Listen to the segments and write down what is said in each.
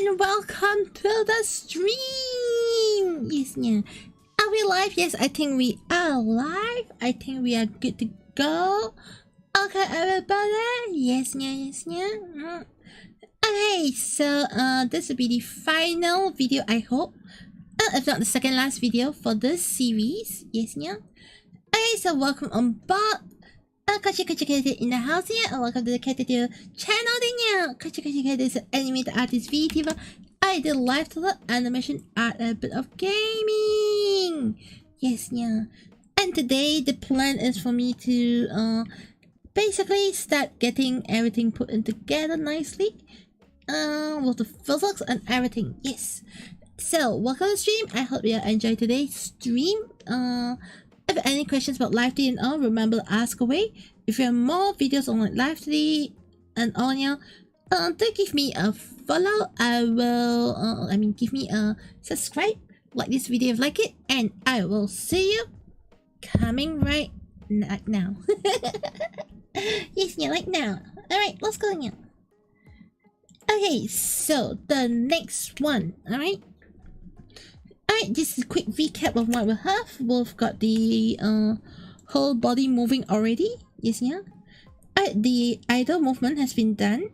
and welcome to the stream! Yes, yeah. Are we live? Yes, I think we are live. I think we are good to go. Okay, everybody. Yes, yeah, yes, yeah. Okay, so this will be the final video, I hope. If not the second last video for this series. Yes, yeah. Okay, so welcome on board. Caturteer in the house here, and welcome to the Caturteer-Channel thing here. Caturteer is an animated artist, Vtuber. I did live-to-the animation art and a bit of gaming. Yes, yeah. And today the plan is for me to basically start getting everything put in together nicely. With the physics and everything. Yes. So welcome to the stream. I hope you enjoy today's stream. If you have any questions about Live2D and all, remember to ask away. If you have more videos on like Live2D and all, yeah, do give me a follow. I will, give me a subscribe, like this video if you like it, and I will see you coming right now. Yes, yeah, right now. Alright, let's go now. Okay, so the next one, alright? Alright, this is a quick recap of what we have. We've got the whole body moving already. Yes, yeah. Alright, the idle movement has been done.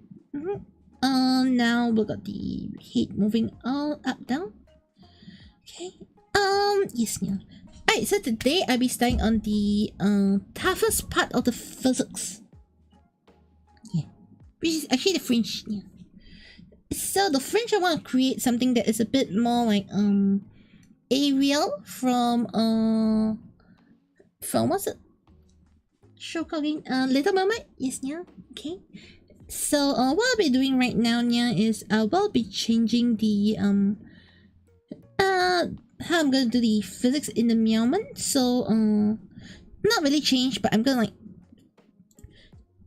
Now we've got the head moving all up, down. Okay. Yes, yeah. Alright, so today I'll be starting on the toughest part of the physics. Yeah. Which is actually the fringe, yeah. So the fringe, I want to create something that is a bit more like Ariel from what's it? Show called Little Mermaid? Yes, yeah. Okay. So what I'll be doing right now, yeah, is I will be changing the how I'm gonna do the physics in the meowment. So not really change, but I'm gonna like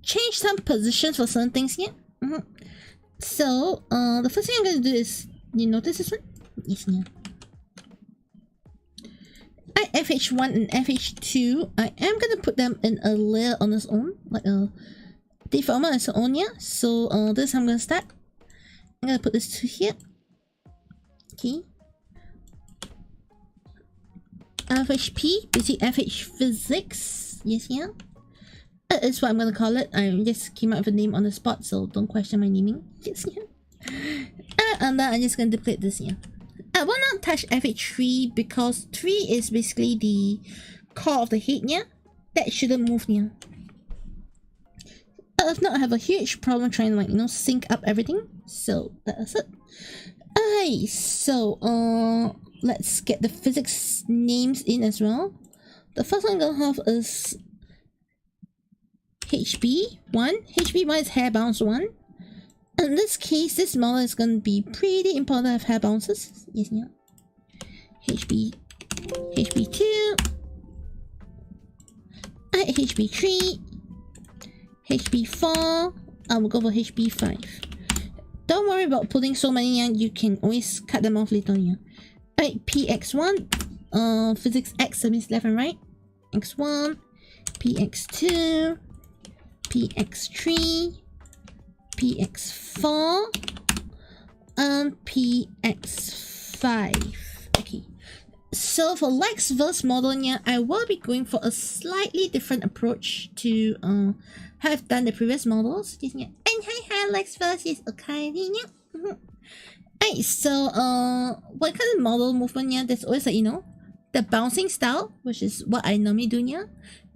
change some positions for some things here. So the first thing I'm gonna do is, you notice this one? Yes, yeah. FH1 and FH2, I am gonna put them in a layer on its own, like a deformer on its own, yeah. So this is how I'm gonna start. I'm gonna put this to here. Okay. FHP, basically FH physics. Yes, yeah. That is what I'm gonna call it. I just came up with a name on the spot, so don't question my naming. Yes, yeah. And then I'm just gonna duplicate this here. I will not touch FH3 because 3 is basically the core of the head, yeah? That shouldn't move, yeah. If not, I have a huge problem trying to, like, you know, sync up everything. So, that's it. Alright, so, let's get the physics names in as well. The first one I'm gonna have is HB1. HB1 is hair bounce 1. In this case, this model is going to be pretty important to have hair bounces. Yes, yeah. HB2, HB3, HB4. I will go for HB5. Don't worry about putting so many, you can always cut them off later. Yeah. Alright, PX1. Physics X, that means left and right. X1, PX2, PX3. PX4 and PX5. Okay, so for Lexverse model, yeah, I will be going for a slightly different approach to have done the previous models. And hi Lexverse, yes, okay, yeah. Alright, so what kind of model movement, yeah, there's always like, you know, the bouncing style, which is what I normally do, yeah,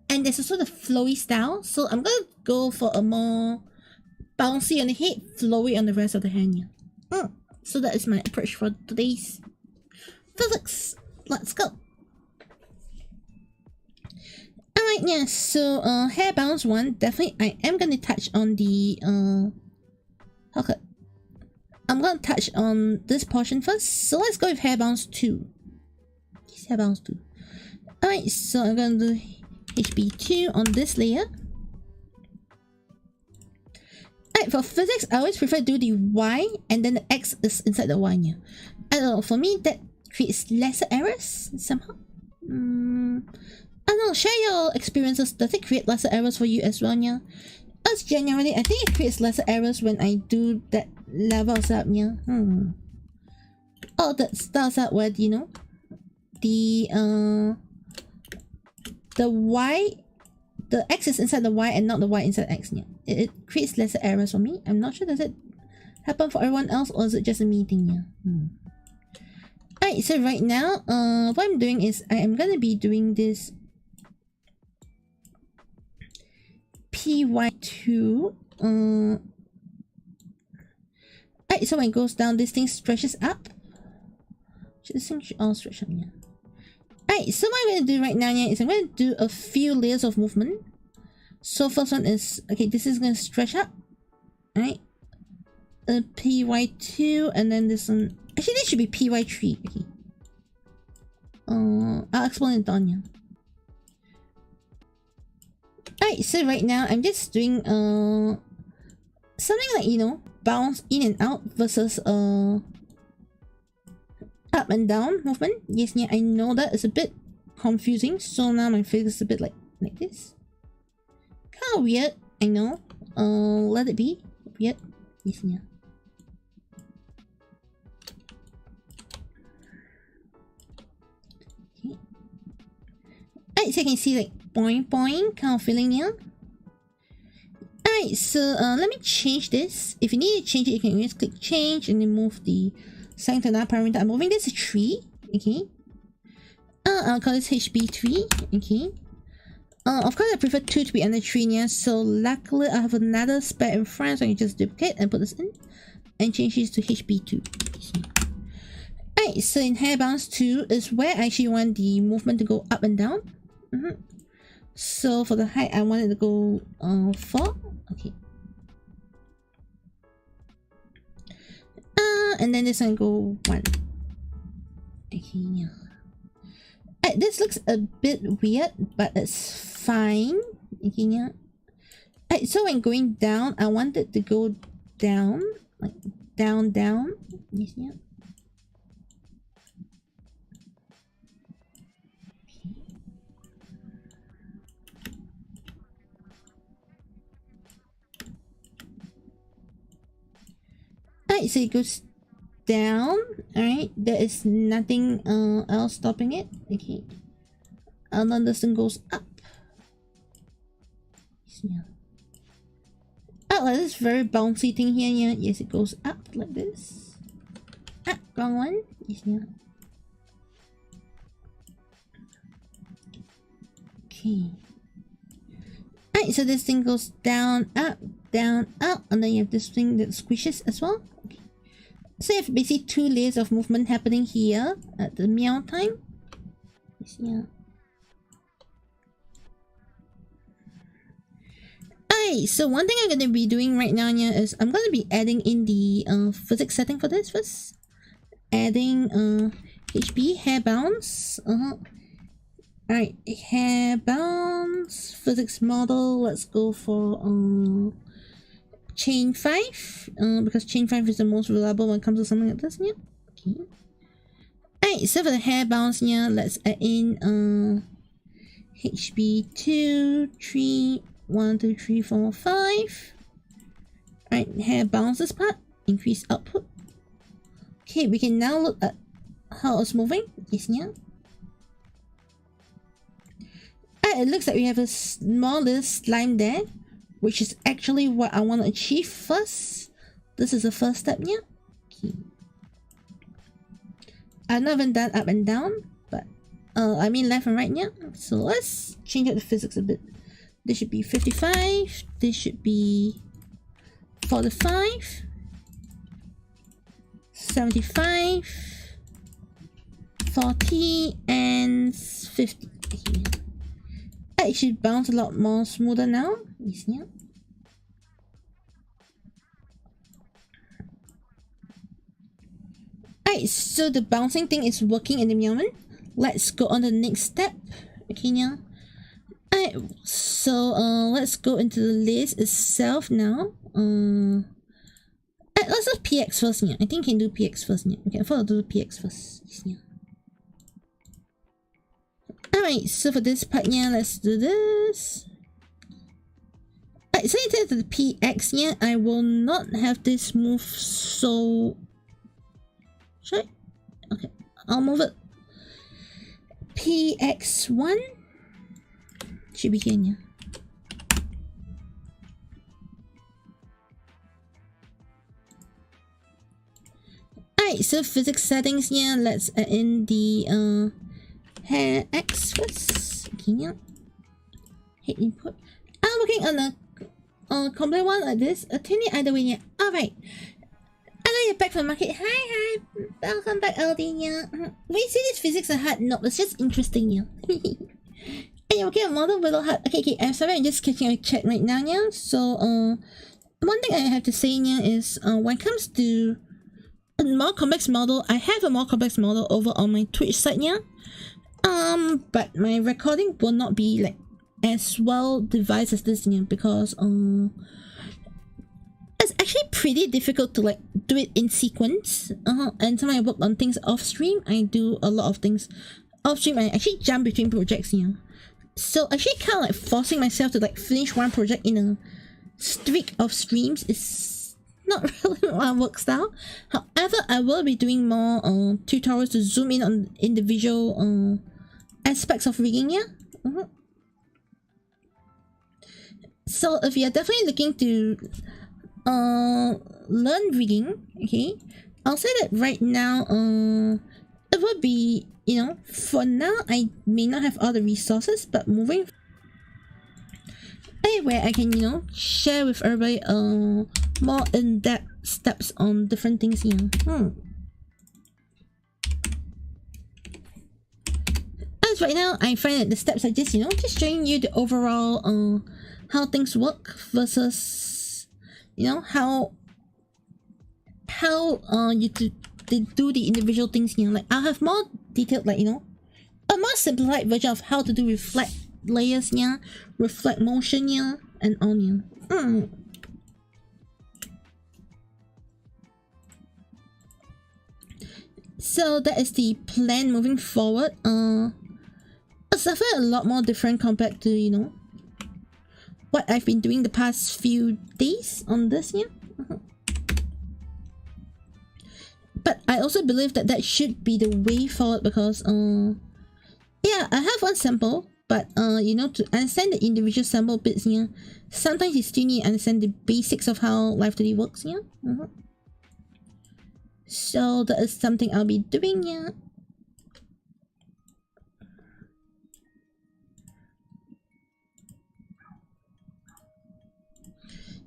and there's also the flowy style. So I'm gonna go for a more bouncy on the head, flowy on the rest of the hand, yeah. So that is my approach for today's physics. Let's go. Alright, yeah, so hair bounce 1, definitely I am gonna touch on the okay. I'm gonna touch on this portion first. So let's go with hair bounce 2. Yes, hair bounce 2. Alright, so I'm gonna do HB2 on this layer. Alright, for physics, I always prefer to do the Y and then the X is inside the Y, yeah. I don't know, for me that creates lesser errors somehow. I don't know, share your experiences. Does it create lesser errors for you as well, yeah? As generally, I think it creates lesser errors when I do that levels up, yeah. Oh, that starts out with, you know, the Y, the X is inside the Y and not the Y inside X, yeah. It creates lesser errors for me. I'm not sure, does it happen for everyone else or is it just a me thing, yeah. Alright, so right now, what I'm doing is I am gonna be doing this PY2. Alright, so when it goes down, this thing stretches up. This thing should all stretch up, yeah. Alright, so what I'm gonna do right now, yeah, is I'm gonna do a few layers of movement. So first one is, okay, this is gonna stretch up. Alright. PY2, and then this one. Actually, this should be PY3. Okay. I'll explain it on you. Alright, so right now I'm just doing something like, you know, bounce in and out versus up and down movement. Yes, yeah, I know that is a bit confusing. So now my face is a bit like this. Kind of weird, I know. Let it be weird. Yes, yeah. Alright, so you can see like boing boing kind of feeling here. Alright, so let me change this. If you need to change it, you can just click change and then move the sign to another parameter. I'm moving this to 3. Okay. I'll call this HB3. Okay. Of course I prefer 2 to be under 3, yeah. So luckily I have another spare in front, so I can just duplicate and put this in and change this to HB2. Alright, so in hair bounce 2 is where I actually want the movement to go up and down. So for the height, I want it to go 4. Okay. And then this one go 1. Okay, yeah. This looks a bit weird, but it's fine. Okay, yeah. So when going down, I want it to go down, like down, down. Yes, yeah. Alright, so it goes down. Alright, there is nothing else stopping it. Okay. And then this thing goes up. Yeah. Oh, like this very bouncy thing here. Yeah, yes, it goes up like this. Ah, wrong one. Yes, yeah. Okay. Alright, so this thing goes down, up, and then you have this thing that squishes as well. Okay. So you have basically 2 layers of movement happening here at the meow time. Yes, yeah. Alright, so one thing I'm going to be doing right now is I'm going to be adding in the physics setting for this first. Adding HB, hair bounce. Alright, hair bounce, physics model. Let's go for chain 5. Because chain 5 is the most reliable when it comes to something like this. Yeah. Okay. Alright, so for the hair bounce, yeah, let's add in HB 3, 1, 2, 3, 4, 5. Alright, hair bounces part, increase output. Okay, we can now look at how it's moving. Yes, yeah. It looks like we have a small little slime there, which is actually what I want to achieve first. This is the first step, yeah. Okay. I've not even done up and down, but I mean left and right, yeah. So let's change up the physics a bit. This should be 55. This should be 45, 75, 40, and 50. Okay. It should bounce a lot more smoother now. Yes, yeah. Alright, so the bouncing thing is working in the moment. Let's go on to the next step. Okay, now. Alright, so let's go into the list itself now. Let's do PX first. Yeah, I think we can do PX first. Yeah, okay, I thought I'll do PX first. Yes, yeah. Alright, so for this part, yeah, let's do this. So it to the PX here, I will not have this move so... Should I? Okay, I'll move it. PX1 should be here, yeah. Alright, so physics settings here, let's add in the hair X first. Okay, yeah. Head input. I'm working on a complete one like this. A tiny either way, yeah. Alright. I know you're back from the market. Hi. Welcome back, LD, yeah. We see these physics are hard. No, it's just interesting, yeah. And you're working on model with a hard. Okay, I'm sorry, I'm just catching a chat right now, yeah. So, one thing I have to say here is, when it comes to a more complex model, I have a more complex model over on my Twitch site, yeah. But my recording will not be like as well devised as this, yeah, because it's actually pretty difficult to like do it in sequence. And sometimes I work on things off stream. I do a lot of things off stream. I actually jump between projects, yeah. So actually kind of like forcing myself to like finish one project in a streak of streams is not really my work style. However, I will be doing more tutorials to zoom in on individual aspects of rigging, yeah. So if you're definitely looking to learn rigging, okay, I'll say that right now it would be, you know, for now I may not have all the resources, but moving anywhere I can, you know, share with everybody more in-depth steps on different things here. As right now I find that the steps are just, you know, just showing you the overall how things work versus, you know, how you do the individual things, you know. Like I'll have more detailed, like, you know, a more simplified version of how to do reflect layers, yeah, reflect motion, yeah, and on, yeah. So that is the plan moving forward. It's definitely a lot more different compared to, you know, what I've been doing the past few days on this, yeah. But I also believe that that should be the way forward because yeah, I have one sample, but you know, to understand the individual sample bits, yeah, sometimes you still need to understand the basics of how Live2D works, yeah. So that is something I'll be doing, yeah.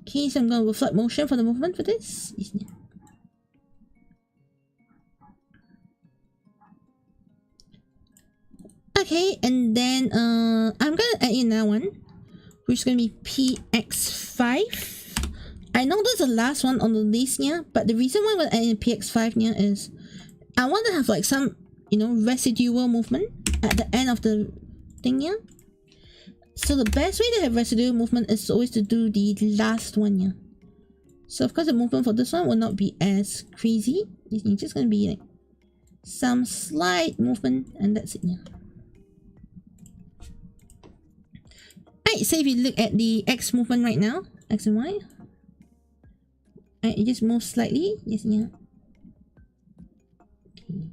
Okay, so I'm going to reflect motion for the movement for this. Okay, and then I'm going to add in another one, which is going to be PX5. I know that's the last one on the list here, but the reason why I'm going to add in PX5 here is I want to have like some, you know, residual movement at the end of the thing here. So the best way to have residual movement is always to do the last one here. So of course the movement for this one will not be as crazy. It's just going to be like some slight movement and that's it here. Alright, so if you look at the X movement right now, X and Y, it just moves slightly. Yes, yeah. Okay.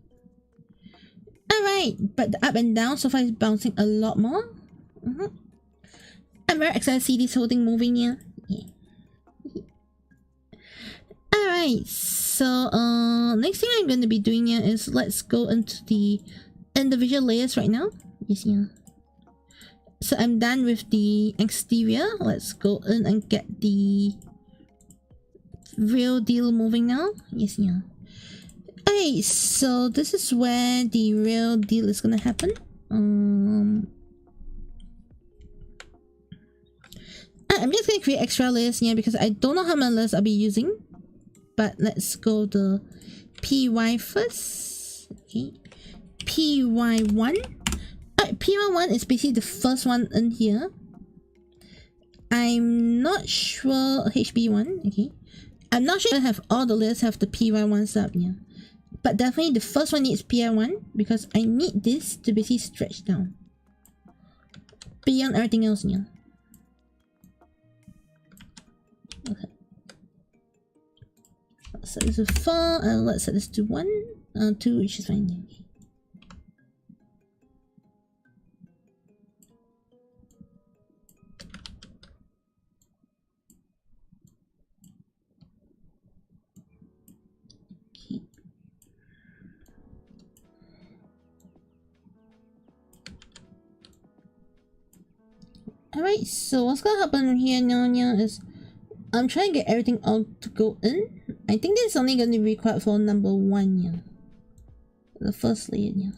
Alright, but the up and down so far is bouncing a lot more. I'm very excited to see this whole thing moving here. Yeah. Alright, so next thing I'm going to be doing here is let's go into the individual layers right now. Yes, yeah. So I'm done with the exterior. Let's go in and get the real deal moving now. Yes, yeah. Okay, so this is where the real deal is gonna happen. I'm just gonna create extra layers here because I don't know how many layers I'll be using. But let's go to PY first. Okay, PY1. PY1 is basically the first one in here. I'm not sure HB1. Okay, I'm not sure if I have all the layers have the PY1 up here. But definitely the first one needs PY1 because I need this to basically stretch down beyond everything else here. set this to 4, and let's set this to 1, 2, which is fine. Okay. Alright, so what's gonna happen here now is I'm trying to get everything all to go in. I think this is only gonna be required for number 1, yeah. The first layer, yeah.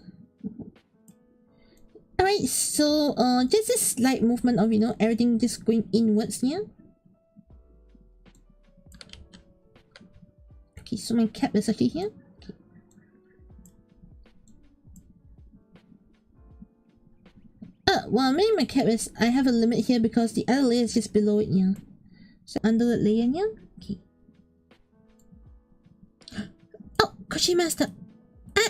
Alright, so just this slight movement of, you know, everything just going inwards here. Okay, so my cap is actually here. Well, maybe my cap is, I have a limit here because the other layer is just below it, yeah. So under that layer, yeah. Okay. Oh, Koshi Master. Ah.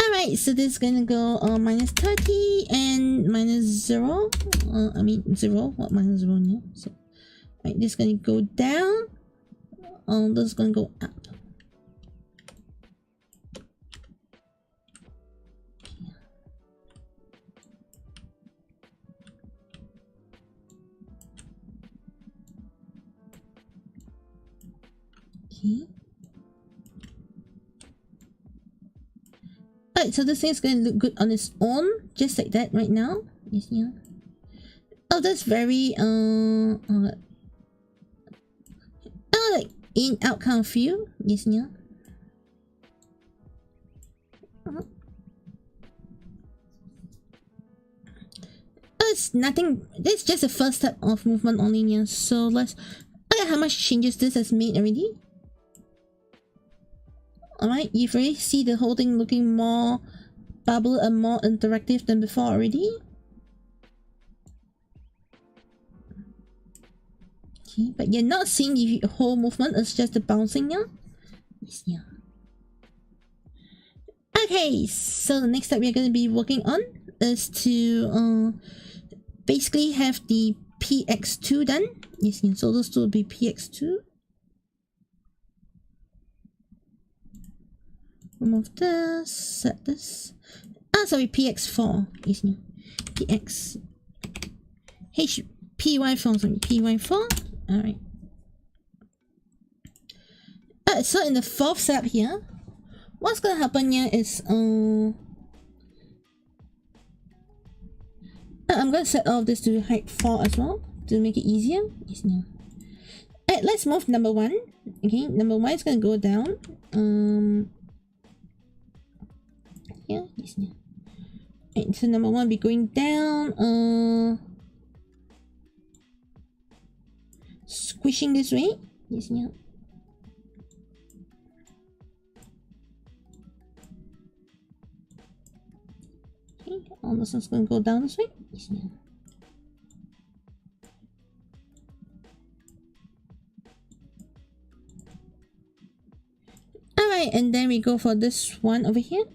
Alright, so this is gonna go minus 30 and minus 0. I mean 0, what minus 0, yeah. So, right, this is gonna go down. This is gonna go up. Okay. Alright, so this thing is going to look good on its own, just like that right now. Yes, yeah. Oh, that's very like in out kind of feel. Yes, yeah. It's nothing. This is just the first step of movement only, yeah. So let's look at how much changes this has made already. Alright, you've already see the whole thing looking more bubble and more interactive than before already. Okay, but you're not seeing the whole movement, it's just the bouncing now. Yes, yeah. Okay, so the next step we're going to be working on is to basically have the PX2 done. Yes, yeah, so those two will be PX2. Remove this, set this. Sorry, PX4. Yes, yeah. PX. PY4, sorry, PY4. Alright. So in the fourth step here, what's gonna happen here is I'm gonna set all of this to height 4 as well to make it easier. Yes, yeah. Alright, let's move number 1. Okay, number 1 is gonna go down. Yeah, yes, yeah. Right, so number 1 will be going down, squishing this way. Yes, yeah. Okay, all this one's going to go down this way. Yes, yeah. Alright, and then we go for this one over here.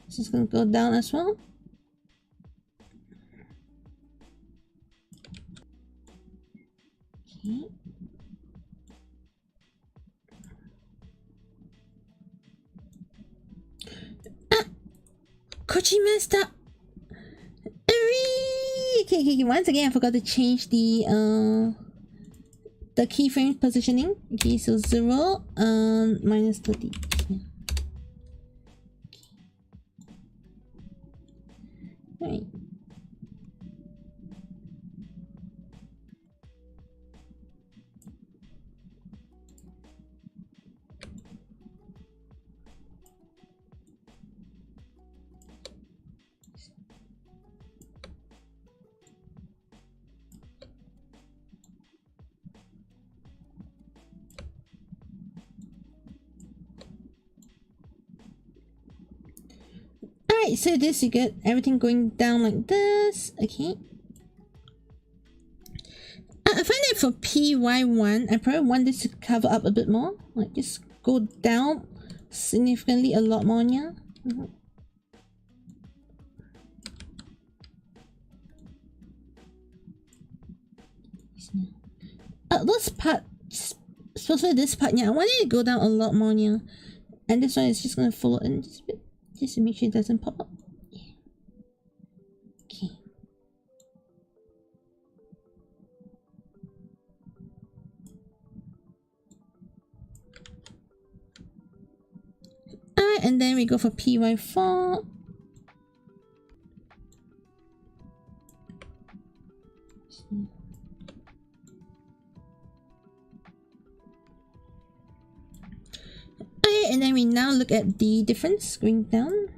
This is going to go down as well. Okay. Kochi Master. Okay, once again I forgot to change the keyframe positioning. Okay, so 0 and minus 30. Yeah. Right. Alright, so this you get everything going down like this. Okay. I find that for PY1, I probably want this to cover up a bit more. Like just go down significantly a lot more, yeah. This part, especially this part, yeah, I want it to go down a lot more, yeah. And this one is just gonna follow in just a bit, just to make sure it doesn't pop up. Yeah. Okay. Alright, and then we go for PY4. Okay, and then we now look at the difference going down.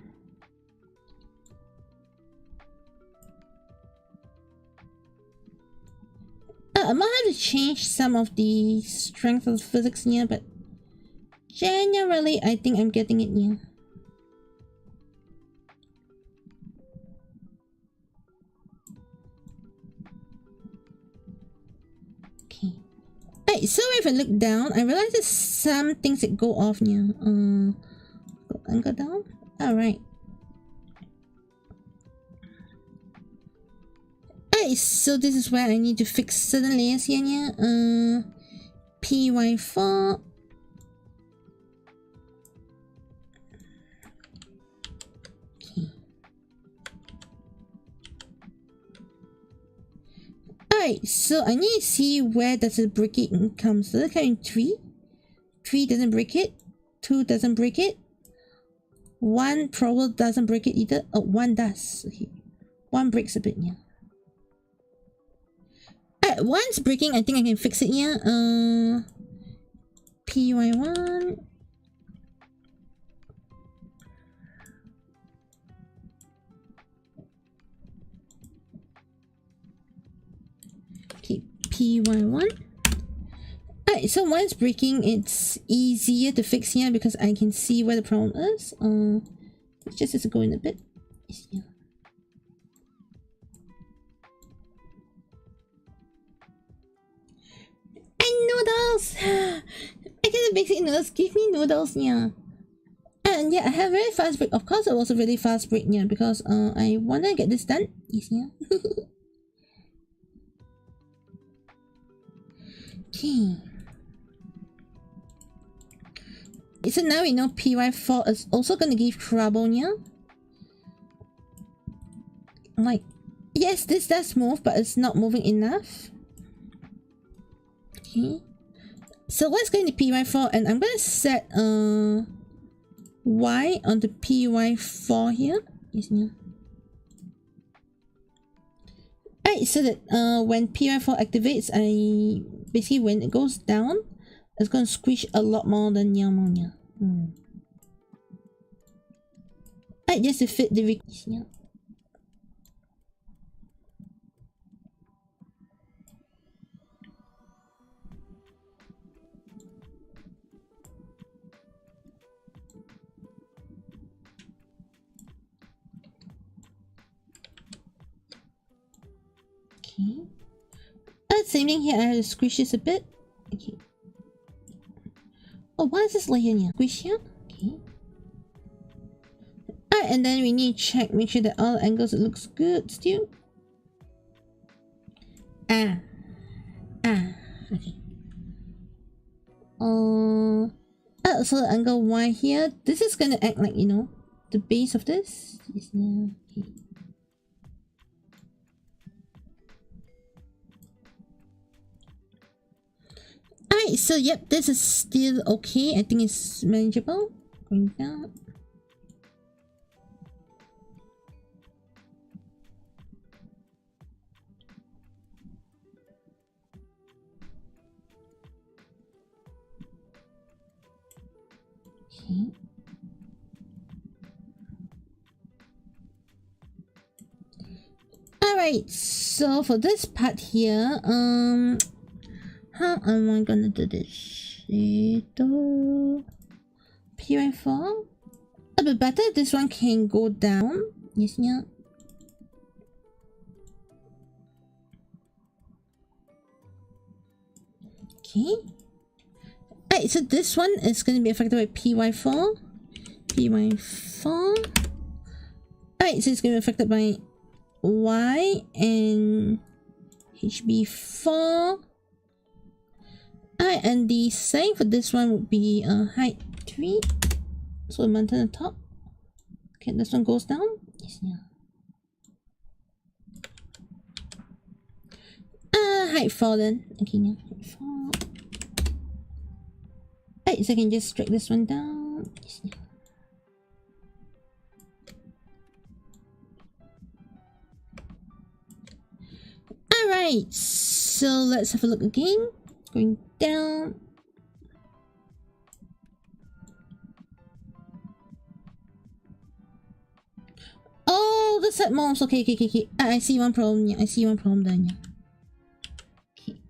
I might have to change some of the strength of physics here, but generally I think I'm getting it here. Okay. Hey, so if I look down, I realize there's some things that go off here. Go down? Alright. Hey, so this is where I need to fix certain layers here. PY4. Okay. Alright, so I need to see where does the break it come. So look at 3. 3 doesn't break it. 2 doesn't break it. 1 probably doesn't break it either. Oh, 1 does. Okay. 1 breaks a bit, yeah. Alright, 1's breaking. I think I can fix it here. PY1. Okay, PY1. Alright, so 1's breaking. It's easier to fix here because I can see where the problem is. It's just as go in a bit. Yeah. Noodles! I get the basic noodles. Give me noodles, yeah. And yeah, I have very fast break. Of course, it was a really fast break, yeah, because I want to get this done. Yes, yeah. Okay. So now we know PY4 is also going to give trouble, yeah. Like, yes, this does move, but it's not moving enough. Okay. So let's go into PY4 and I'm gonna set Y on the PY4 here. Yes, yeah. Alright, so that when PY4 activates, basically when it goes down, it's gonna squish a lot more than Yamonia. Alright, just to fit the request. Yeah. Okay. Same thing here, I have to squish this a bit. Okay. Oh, why is this layer here? Squish here? Okay. Alright, and then we need to check, make sure that all angles it looks good still. Okay. So the angle Y here, this is gonna act like, you know, the base of this. Yes, yeah. Okay. Alright, so yep, this is still okay. I think it's manageable. Going down. Okay. Alright, so for this part here, how am I gonna do this? PY4? A bit better, this one can go down. Yes, yeah. Okay. Alright, so this one is gonna be affected by PY4. PY4. Alright, so it's gonna be affected by Y and HB4. Alright, and the setting for this one would be height 3. So we maintain the top. Okay, this one goes down. Yes, yeah. Height 4 then. Okay, yeah, height 4. Alright, so I can just drag this one down. Yes, yeah. Alright, so let's have a look again. Going down. Oh, the set moms. Okay. I see one problem. Yeah, I see one problem then. Yeah. Okay.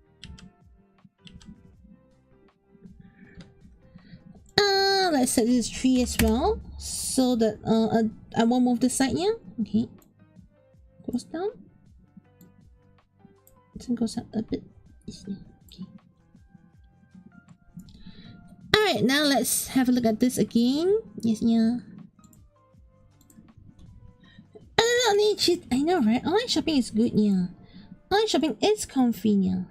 Let's set this tree as well, so that I won't move this side. Yeah. Okay. Goes down. It goes up a bit. Okay. Alright, now let's have a look at this again. Yes, yeah. I know, right? Online shopping is good, yeah. Online shopping is comfy, yeah.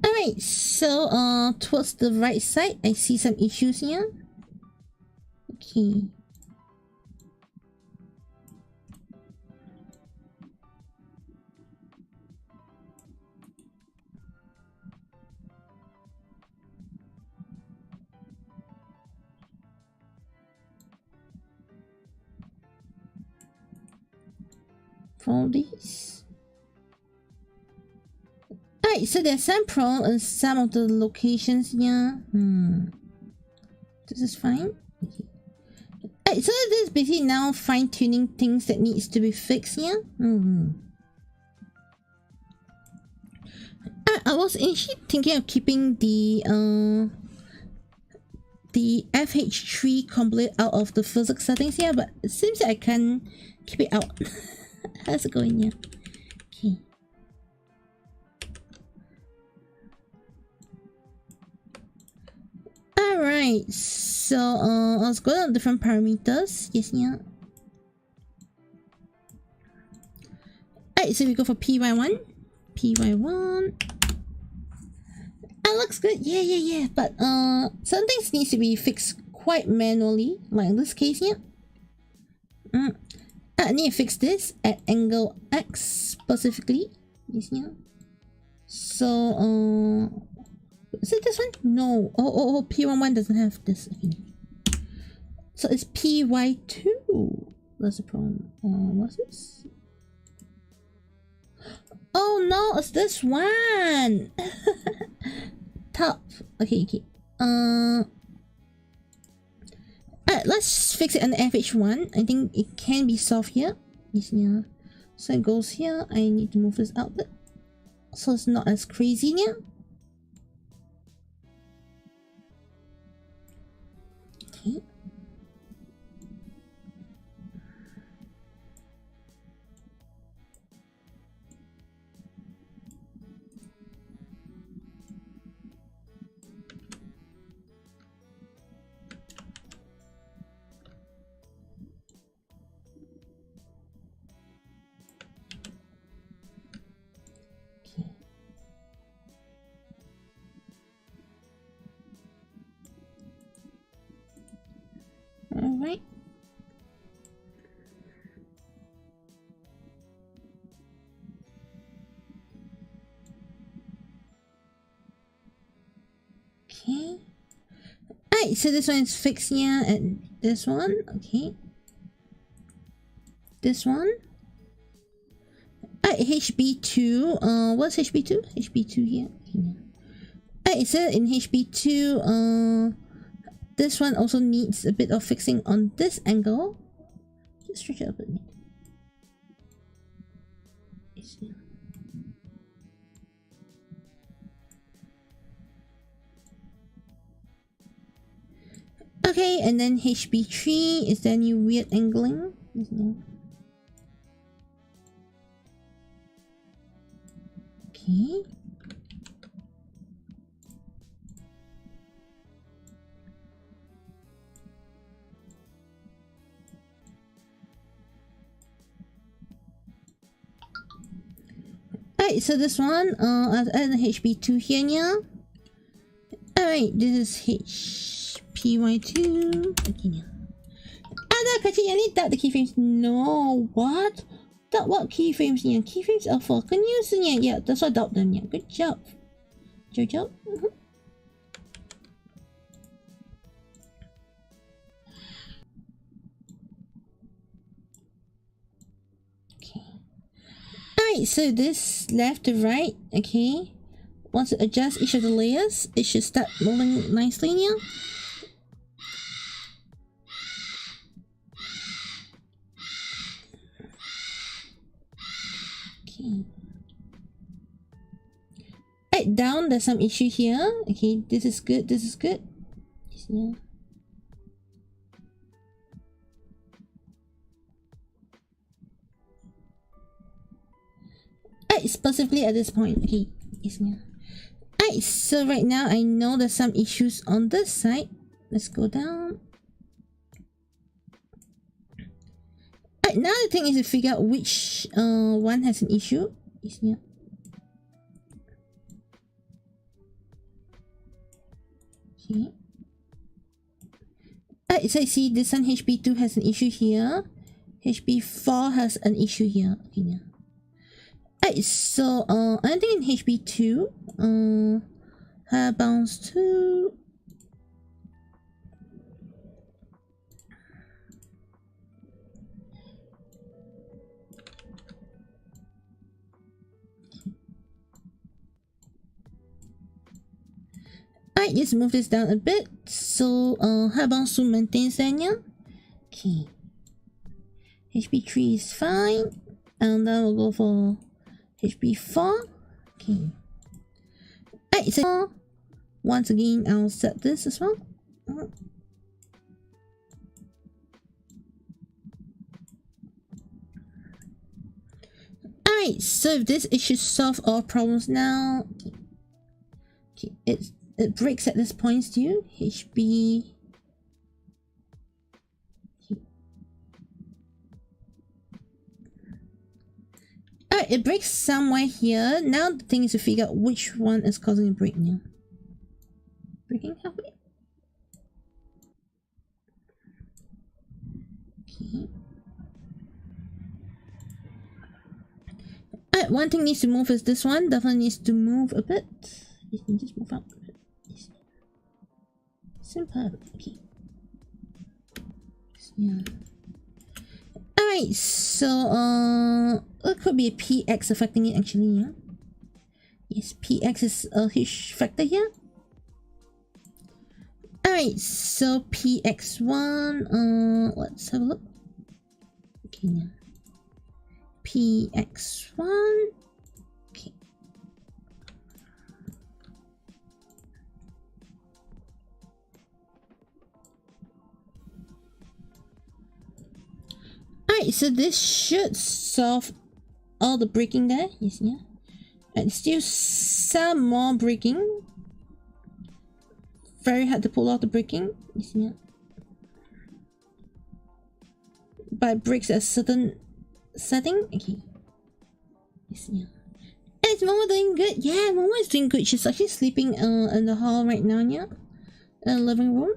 Alright, so towards the right side, I see some issues here. Okay. Follow these. Alright, so there's some problem in some of the locations here. This is fine. Okay. Alright, so this is basically now fine-tuning things that needs to be fixed here. I was actually thinking of keeping the FH3 complete out of the physics settings here, but it seems like I can keep it out. How's it going here? Okay. Alright, so I was going on different parameters. Yes, yeah. Alright, so we go for PY1. PY1. That looks good. Yeah. But some things needs to be fixed quite manually, like in this case here. I need to fix this at angle X specifically. Yes, yeah. So is it this one? No. Oh, P11 doesn't have this. Okay. So it's PY2. That's the problem. What's this? Oh no, it's this one. Top. Okay. Alright, let's fix it on the FH1. I think it can be solved here. Yes, yeah. So it goes here. I need to move this out bit, so it's not as crazy here. Okay. Alright. Okay. Alright, so this one is fixed here, and this one, okay. This one. Alright, HB2. What's HB2? HB2 here. Okay. Alright, so in HB2, this one also needs a bit of fixing on this angle. Just stretch it a bit. Okay, and then HB3, is there any weird angling? Okay. Alright, so this one, I've added HP2 here now. Alright, this is HPY2. Okay, now. Actually, I need that the keyframes. No, what? That what keyframes? Yeah, keyframes are for use. Yeah, that's what I doubt them. Yeah, good job. Good job. Okay. Alright, so this left to right. Okay. Once you adjust each of the layers, it should start moving nicely now. Okay. Right down, there's some issue here. Okay, this is good. This is good. Yeah. Right, specifically at this point. Okay, yes, yeah. Alright, so right now I know there's some issues on this side. Let's go down. Alright, now the thing is to figure out which one has an issue. Yes, yeah. Okay. Alright, so I see this one HP2 has an issue here. HP4 has an issue here. Okay, yeah. Alright, so I think in HP2, hair bounce 2. Alright, let's move this down a bit. So hair bounce 2 maintains that now. Okay. HP3 is fine. And then we'll go for HP4. Okay. Alright, so once again, I'll set this as well. Alright, so this should solve all problems now. Okay, it breaks at this point too. HP. Alright, it breaks somewhere here. Now the thing is to figure out which one is causing a break now. Breaking halfway. Okay. Alright, one thing needs to move is this one. Definitely needs to move a bit. You can just move out a bit. Simple. Okay. Yeah. Alright, so it could be a PX affecting it actually, yeah. Yes, PX is a huge factor here. Alright, so PX1, let's have a look. Okay, now. PX1. Okay. Alright, so this should solve all the breaking there. Yes, yeah. And still some more breaking. Very hard to pull out the breaking. Yes, yeah. But it breaks at a certain setting. Okay. Yes, yeah. And is Momo doing good? Yeah, Momo is doing good. She's actually sleeping in the hall right now, yeah. In the living room.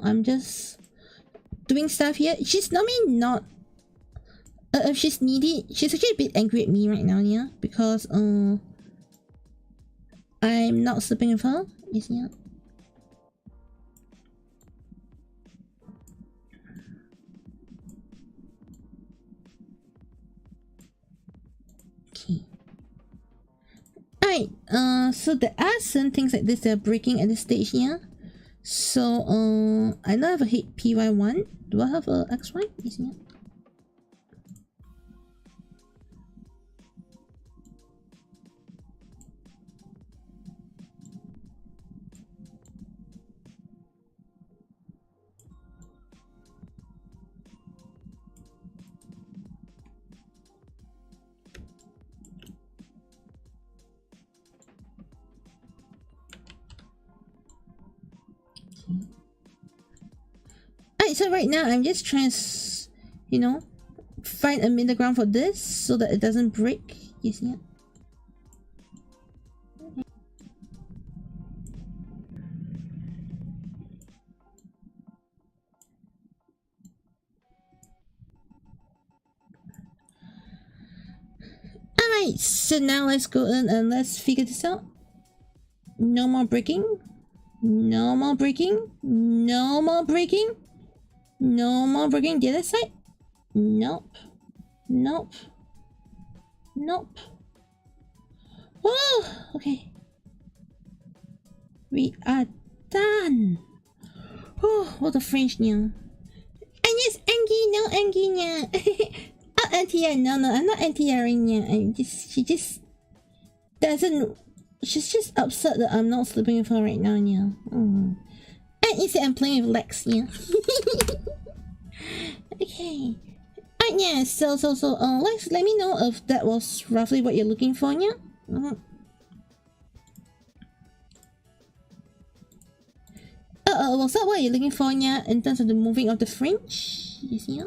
I'm just doing stuff here. She's normally not. If she's needy, she's actually a bit angry at me right now, yeah, because I'm not sleeping with her. Yes, yeah. Okay. Alright, so there are some things like this that are breaking at this stage here. So I now have a hit PY1. Do I have a XY? Yes, yeah. Alright, so right now I'm just trying to, you know, find a middle ground for this so that it doesn't break. You see it? Alright, so now let's go in and let's figure this out. No more breaking. No more breaking. No more breaking. No more breaking. The other side. Nope. Nope. Nope. Oh, okay. We are done. Oh, what a French now. And yes, Angie, no Angie now. Oh, Auntie, no, I'm not Auntie now. She just doesn't. She's just upset that I'm not sleeping with her right now, yeah. And you see I'm playing with Lex, yeah. Okay. Alright, yeah, so, Lex, let me know if that was roughly what you're looking for, yeah? Was that what you're looking for, yeah, in terms of the moving of the fringe? You see, yeah?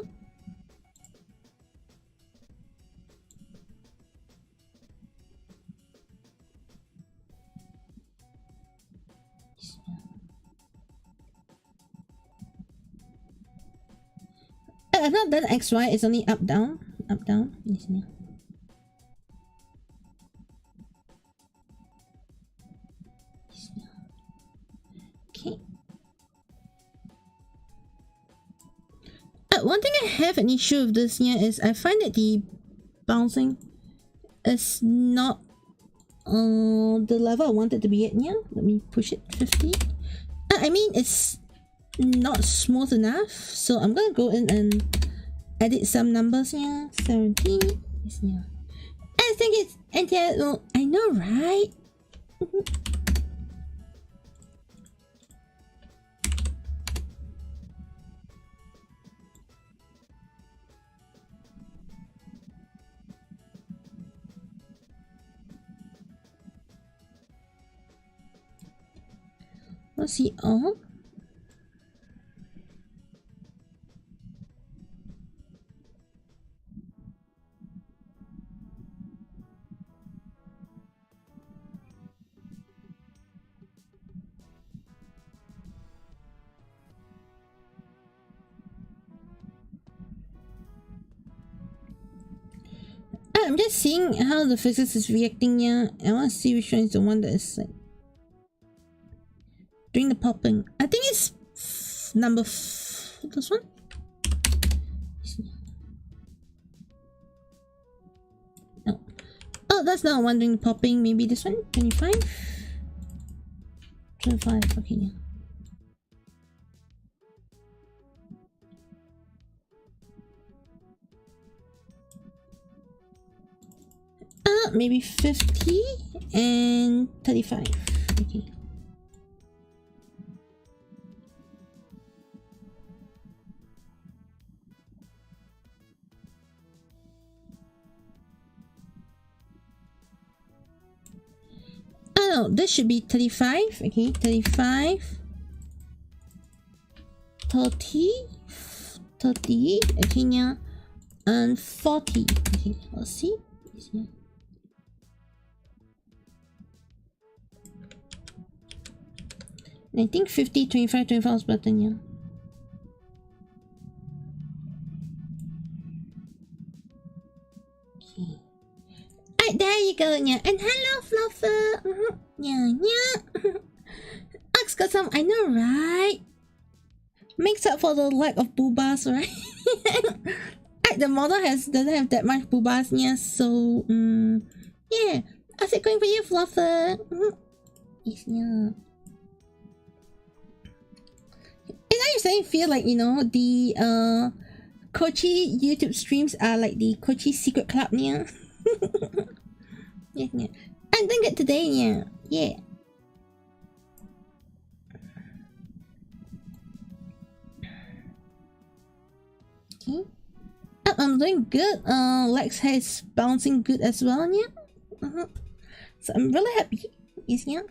I've not done XY, it's only up down. Up down. Yes, yeah. Okay. One thing I have an issue with this here is I find that the bouncing is not the level I want it to be at here. Let me push it 50. I mean it's not smooth enough, so I'm gonna go in and edit some numbers here. 70. Yes, yeah. I think it's well, I know, right? Let's see. Oh. I'm just seeing how the physics is reacting here. I want to see which one is the one that is like doing the popping. I think it's number this one. No. Oh, that's not one doing the popping. Maybe this one. 25. 25. Okay, yeah. Maybe 50 and 35. Okay. Oh no, this should be 35. Okay, 35. 30. 30. Okay, yeah. And 40. Okay, let's see. I think 50, 25, 25 is better, yeah. Okay. Alright, there you go, yeah. And hello, Fluffer. Yeah, yeah. Ox got some, I know, right? Makes up for the lack of boobas, right? The model doesn't have that much boobas, yeah, so, yeah. How's it going for you, Fluffer? Yes, yeah. And now you're starting to feel like, you know, the Kochi YouTube streams are like the Kochi secret club, yeah. Yeah, yeah. I'm doing it today, yeah. Yeah. Okay. Oh, I'm doing good. Lex hair is bouncing good as well, yeah. So I'm really happy. Yes, yeah.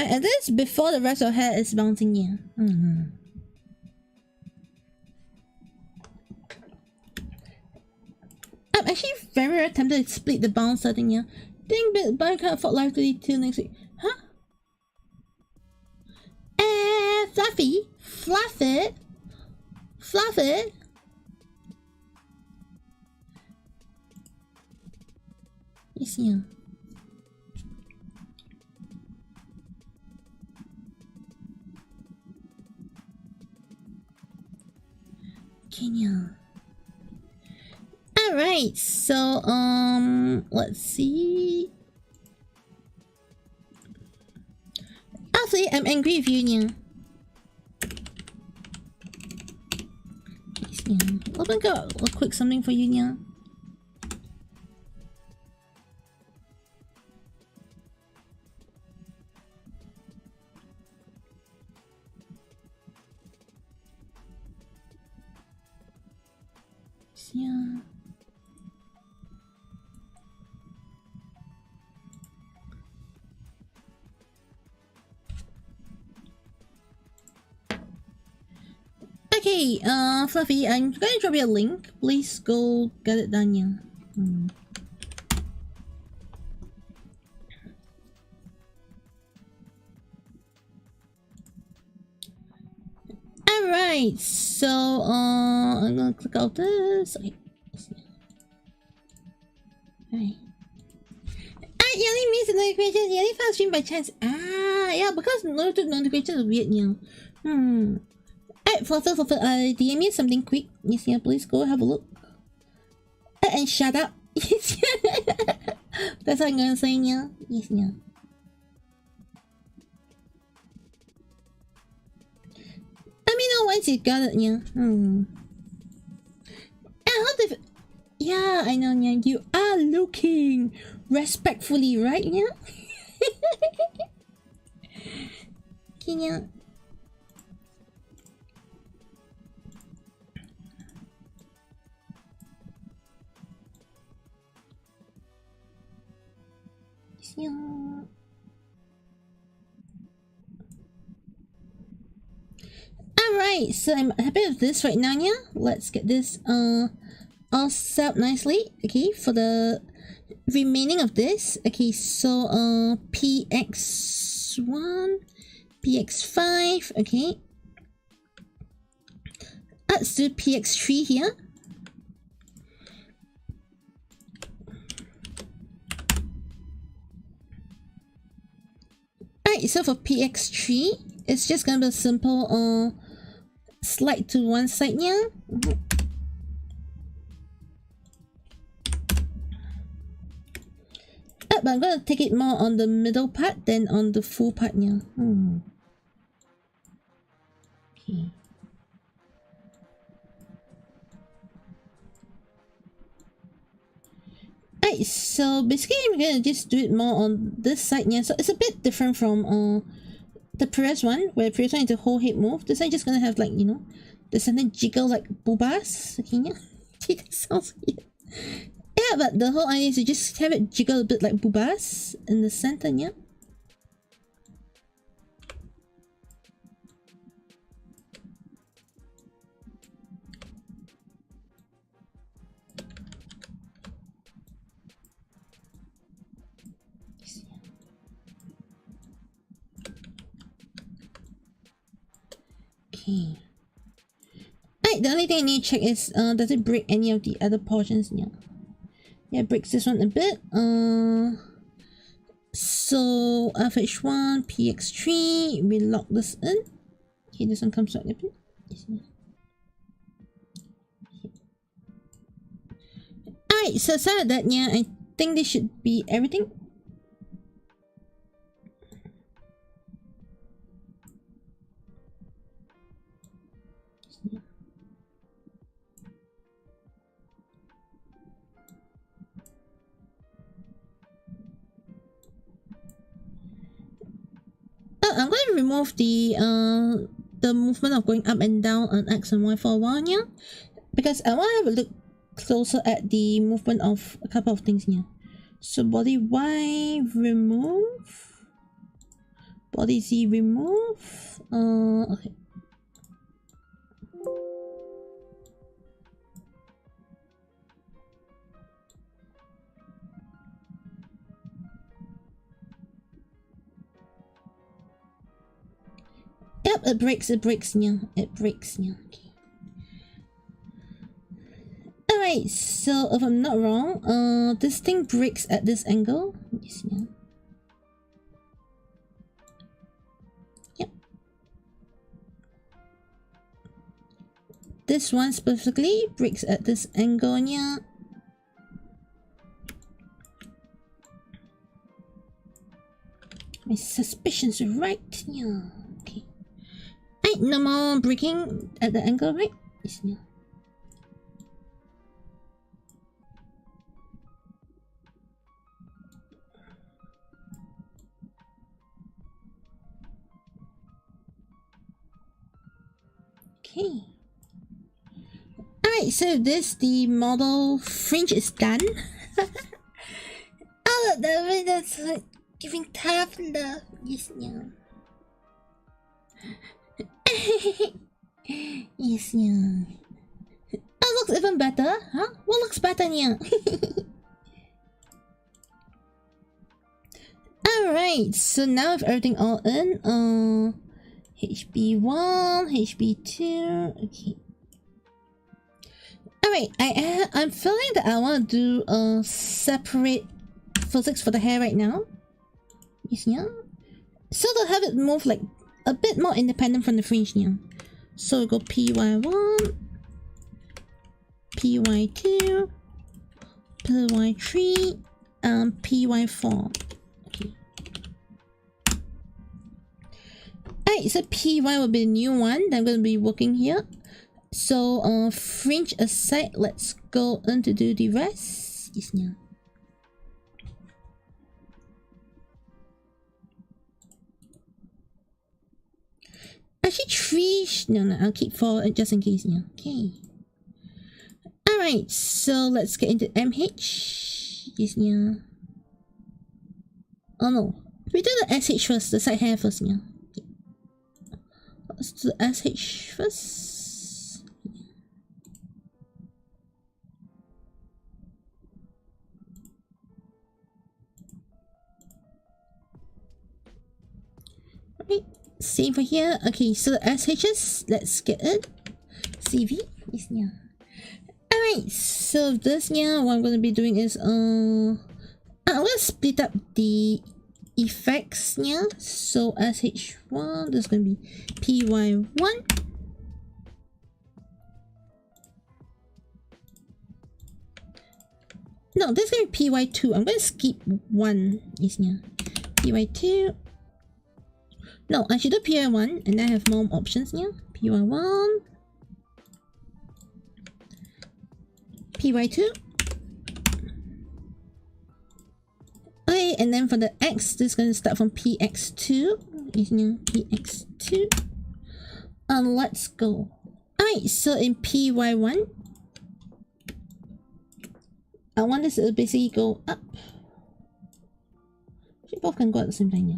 And this before the rest of her hair is bouncing in. I'm actually very tempted to split the bouncer thing here. Ding bit, but I can't afford Live2D till next week. Huh? Fluffy? Fluff it? Fluff it? Yes, yeah. Kenya. Alright, so let's see. Actually, I'm angry with you, Nya. Yes, Nya. Let me go a quick something for you, Nya. Yes, yeah. Okay, Fluffy, I'm gonna drop you a link. Please go get it done, yeah. Alright, so I'm gonna click out this. Okay. Alright. You only missed the notifications. You only found stream by chance. Ah, yeah, because notifications are weird, yeah. Alright, Fluffy, DM me something quick. Yes, yeah, please go have a look. And shut up. Yes, yeah. That's what I'm gonna say, yeah. Yes, yeah. Let me know once you got it, yeah. And how the... Yeah, I know, yeah. You are looking respectfully, right, yeah? Can you... Yeah. Alright, so I'm happy with this right now, yeah. Let's get this all set up nicely. Okay, for the remaining of this. Okay, so PX1, PX5, okay. Let's do PX3 here. Alright, so for PX3, it's just gonna be a simple slide to one side here. But I'm gonna take it more on the middle part than on the full part here. Okay. Alright, so basically I'm gonna just do it more on this side here. So it's a bit different from the previous one, where the previous one is the whole head move. This one just gonna have, like, you know, the something jiggle like boobas. Okay, yeah. That sounds weird. Yeah, but the whole idea is to just have it jiggle a bit like boobas in the center, yeah. Okay. Alright, the only thing I need to check is does it break any of the other portions? Yeah. Yeah, it breaks this one a bit. So FH1, PX3, we lock this in. Okay, this one comes out a bit. Alright, so aside of that, yeah, I think this should be everything. I'm going to remove the movement of going up and down on X and Y for a while here, because I want to have a look closer at the movement of a couple of things here. So body Y, remove Body Z remove. Okay. Yep, it breaks, yeah. It breaks, yeah. Okay. Alright, so if I'm not wrong, this thing breaks at this angle. Yes, yeah. Yep. This one specifically breaks at this angle, yeah. My suspicions are right, yeah. Okay. Right, no more breaking at the angle, right? Yes, yeah. Okay. Alright, so the model fringe is done. Oh, that's like giving tough love. Yes, yeah. Yes, yeah. Oh, looks even better, huh? What looks better, yeah? Alright, so now with everything all in, HB1, HB2, okay. Alright, I'm feeling that I want to do a separate physics for the hair right now. Yes, yeah. So to have it move like a bit more independent from the fringe, yeah. So we go PY1, PY2, PY3, and PY4. Okay. Alright, so PY will be the new one that I'm going to be working here. So fringe aside, let's go on to do the rest. Yes, yeah. Actually, three. No, I'll keep four just in case. Yeah. Okay. Alright, so let's get into MH. Yes, yeah. Oh no. We do the SH first, the side hair first, yeah. Okay. Let's do the SH first. Alright, same for here. Okay, so the SHs, let's get it. CV. Yes, yeah. Alright, so this, yeah, what I'm going to be doing is, I'm going to split up the effects, yeah. So SH1, this is going to be PY1. No, this is going to be PY2. I'm going to skip one, yes, yeah. PY2. No, I should do PY1 and then have more options, yeah. PY1. PY2. Okay, and then for the X, this is going to start from PX2. PX2. And let's go. Alright, so in PY1, I want this to basically go up. Actually, both can go at the same time, yeah.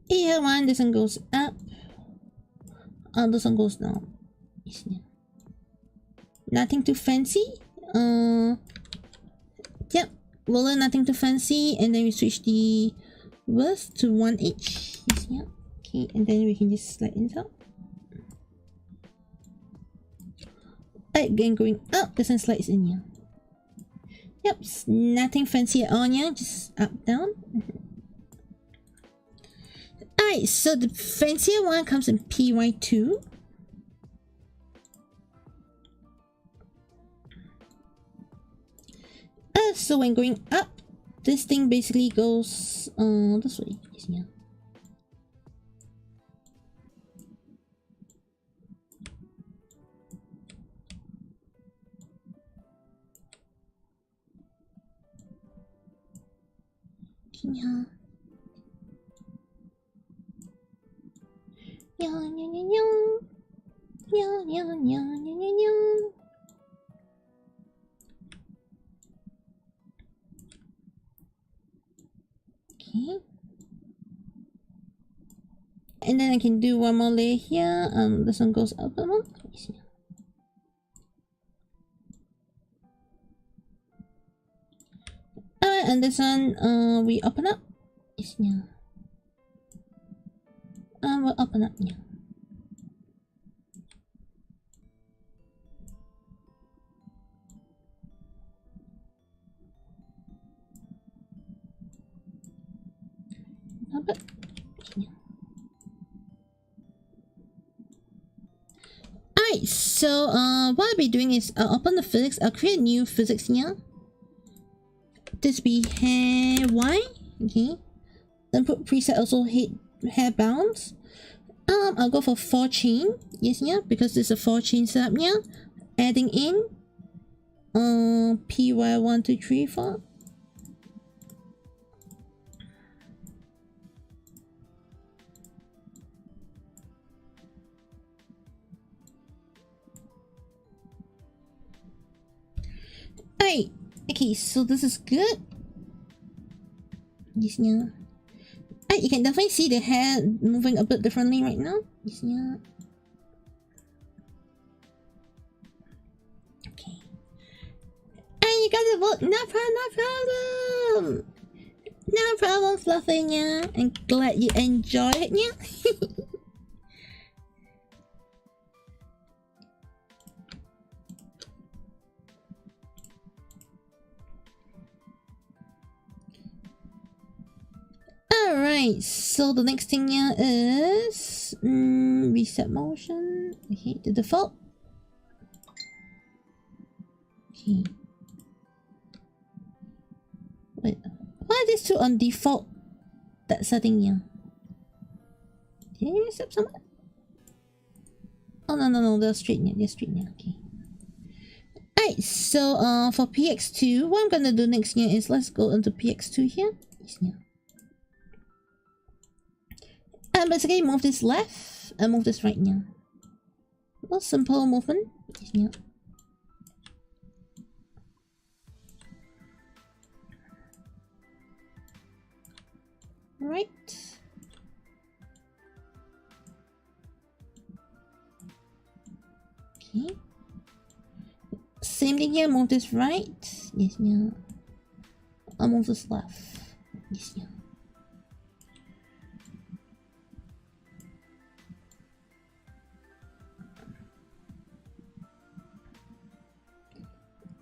Here one, this one goes up. This one goes down. Nothing too fancy. Yep. Roller, nothing too fancy. And then we switch the width to 1 inch. Yeah. Okay, and then we can just slide it out. Again, going up, this one slides in here. Yep, nothing fancy at all, yeah. Just up, down. Alright, so the fancier one comes in PY2. So when going up, this thing basically goes this way. Yeah. Yeah. And then I can do one more layer here. This one goes up a more. Alright, and this one we open up. We'll open up now. Alright, so what I'll be doing is I'll open the physics. I'll create a new physics here. This be hair Y, okay. Then put preset also hair bounds. I'll go for 4 chain, yes, yeah, because there's a 4 chain setup here. Adding in PY 1 2 3 4. Alright, okay, so this is good. Yes, yeah. You can definitely see the hair moving a bit differently right now. Yes, yeah. Okay. And you got the vote. No problem. No problem, Fluffy, yeah. I'm glad you enjoyed it, yeah. Alright, so the next thing here is reset motion. Okay, the default. Okay. Wait, why are these two on default? That setting here. Did I reset somewhere? Oh no, they're straight here. They're straight here. Okay. Alright, so for PX2, what I'm gonna do next here is let's go into PX2 here. Yes, yeah. And basically move this left and move this right now. A simple movement. Yeah. Right. Okay. Same thing here, move this right. Yes, yeah. I'll move this left. Yes, yeah.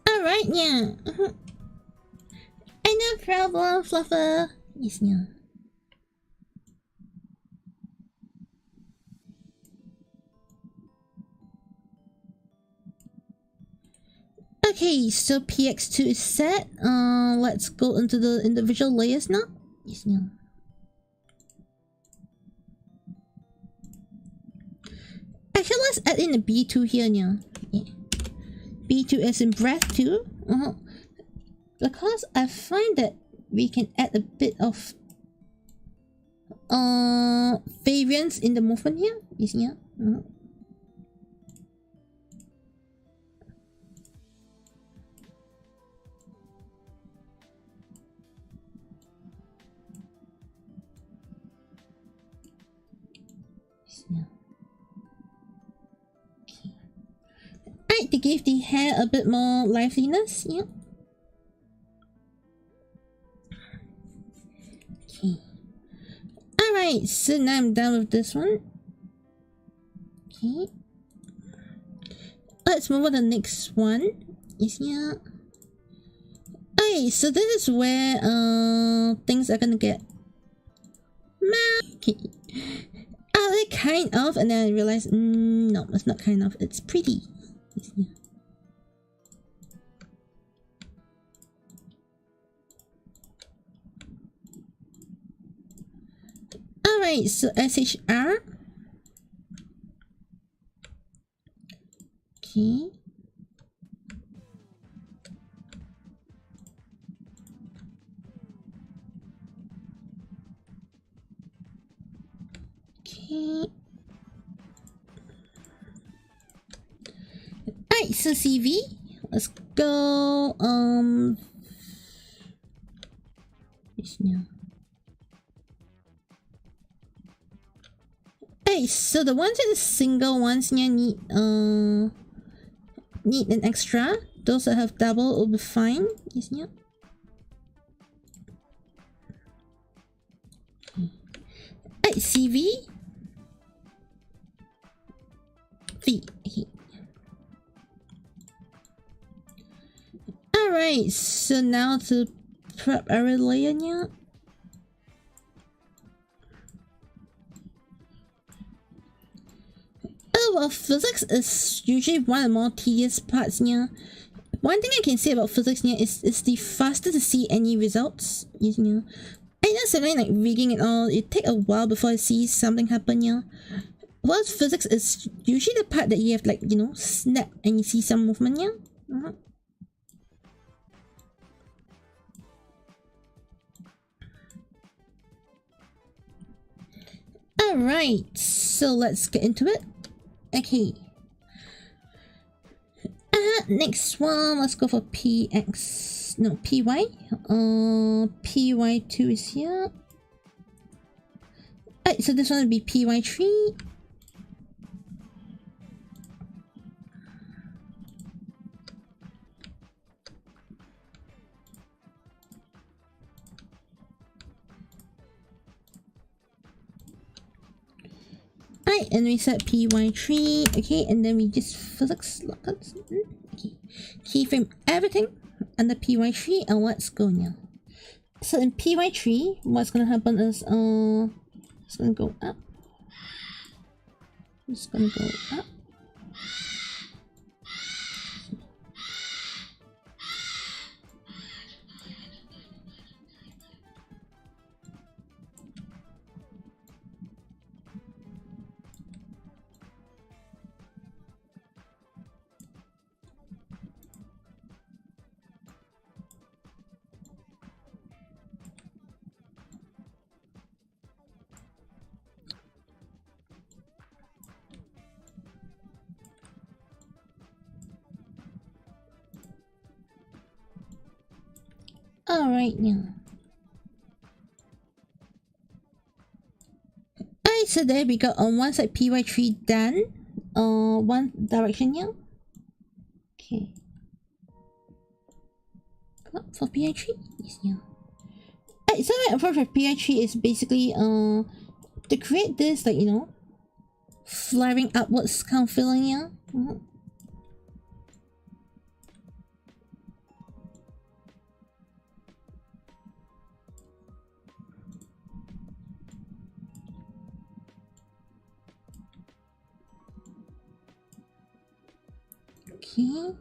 Alright, yeah. No problem, Fluffer. Yes, yeah. Okay, so PX2 is set. Let's go into the individual layers now. Yes, yeah. Actually, let's add in a B2 here now. Yeah. B2 as in breath too. Because I find that we can add a bit of variance in the movement here. Yes, yeah. Alright, to give the hair a bit more liveliness, yeah. Okay. Alright, so now I'm done with this one. Okay. Let's move on to the next one. Yes, yeah. Okay, so this is where things are gonna get okay. They kind of, and then I realized no, it's not kind of, it's pretty. Yeah. Alright, so SHR. Okay. Okay. Alright, so CV. Let's go. Yes, no. Hey, so the ones with the single ones here need an extra. Those that have double will be fine. Yes, yeah. Hey, CV. V. Okay. Alright, so now to prep our layer here. Oh well, physics is usually one of the more tedious parts here. One thing I can say about physics here is it's the faster to see any results. You know, I know something like rigging and all, it take a while before I see something happen here. Whilst physics is usually the part that you have, like, you know, snap and you see some movement here. Alright, so let's get into it. Okay. Next one, let's go for PY. PY2 is here. Alright, so this one will be PY3. Alright, and we set PY3, okay, and then we just physics lockups. Okay. Keyframe everything under PY3 and let's go now. So in PY3, what's gonna happen is it's gonna go up. It's gonna go up. Alright now. Alright, so there we go. On one side PY3 done. One direction here. Okay. Go up for PY3. Yes, yeah. Alright, so my approach with PY3 is basically to create this, like, you know, flaring upwards kind of feeling here. Okay.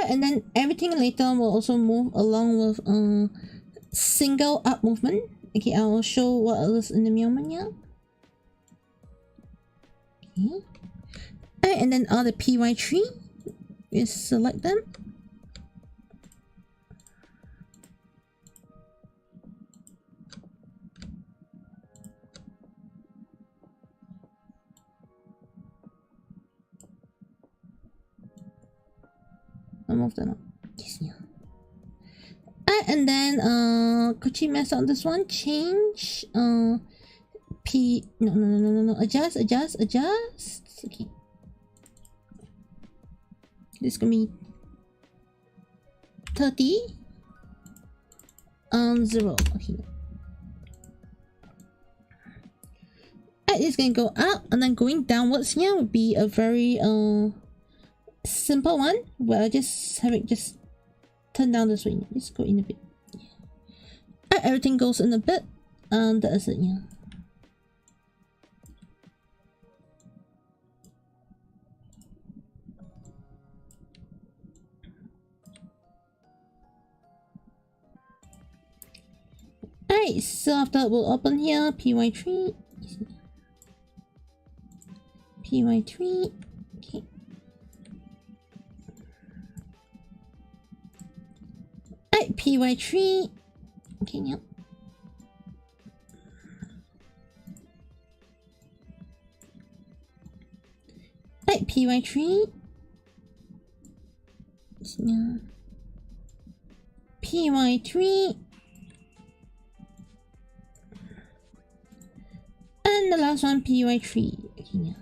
And then everything later will also move along with single up movement. Okay, I'll show what else in the moment here. Okay. And then all the PY3, we select them. I'll move them up. Yes, yeah. And then could you mess on this one? Change no, adjust. Okay. This is gonna be 30 0. Okay. It's gonna go up and then going downwards here would be a very simple one where I just have it just turn down this way. Just go in a bit. Yeah. Everything goes in a bit and that's it. Yeah. Alright, so after that we'll open here PY3. PY3. Okay. Alright, PY3. Okay, yep. Alright, PY3. Yeah. PY3. And the last one, PY3. Okay, yeah.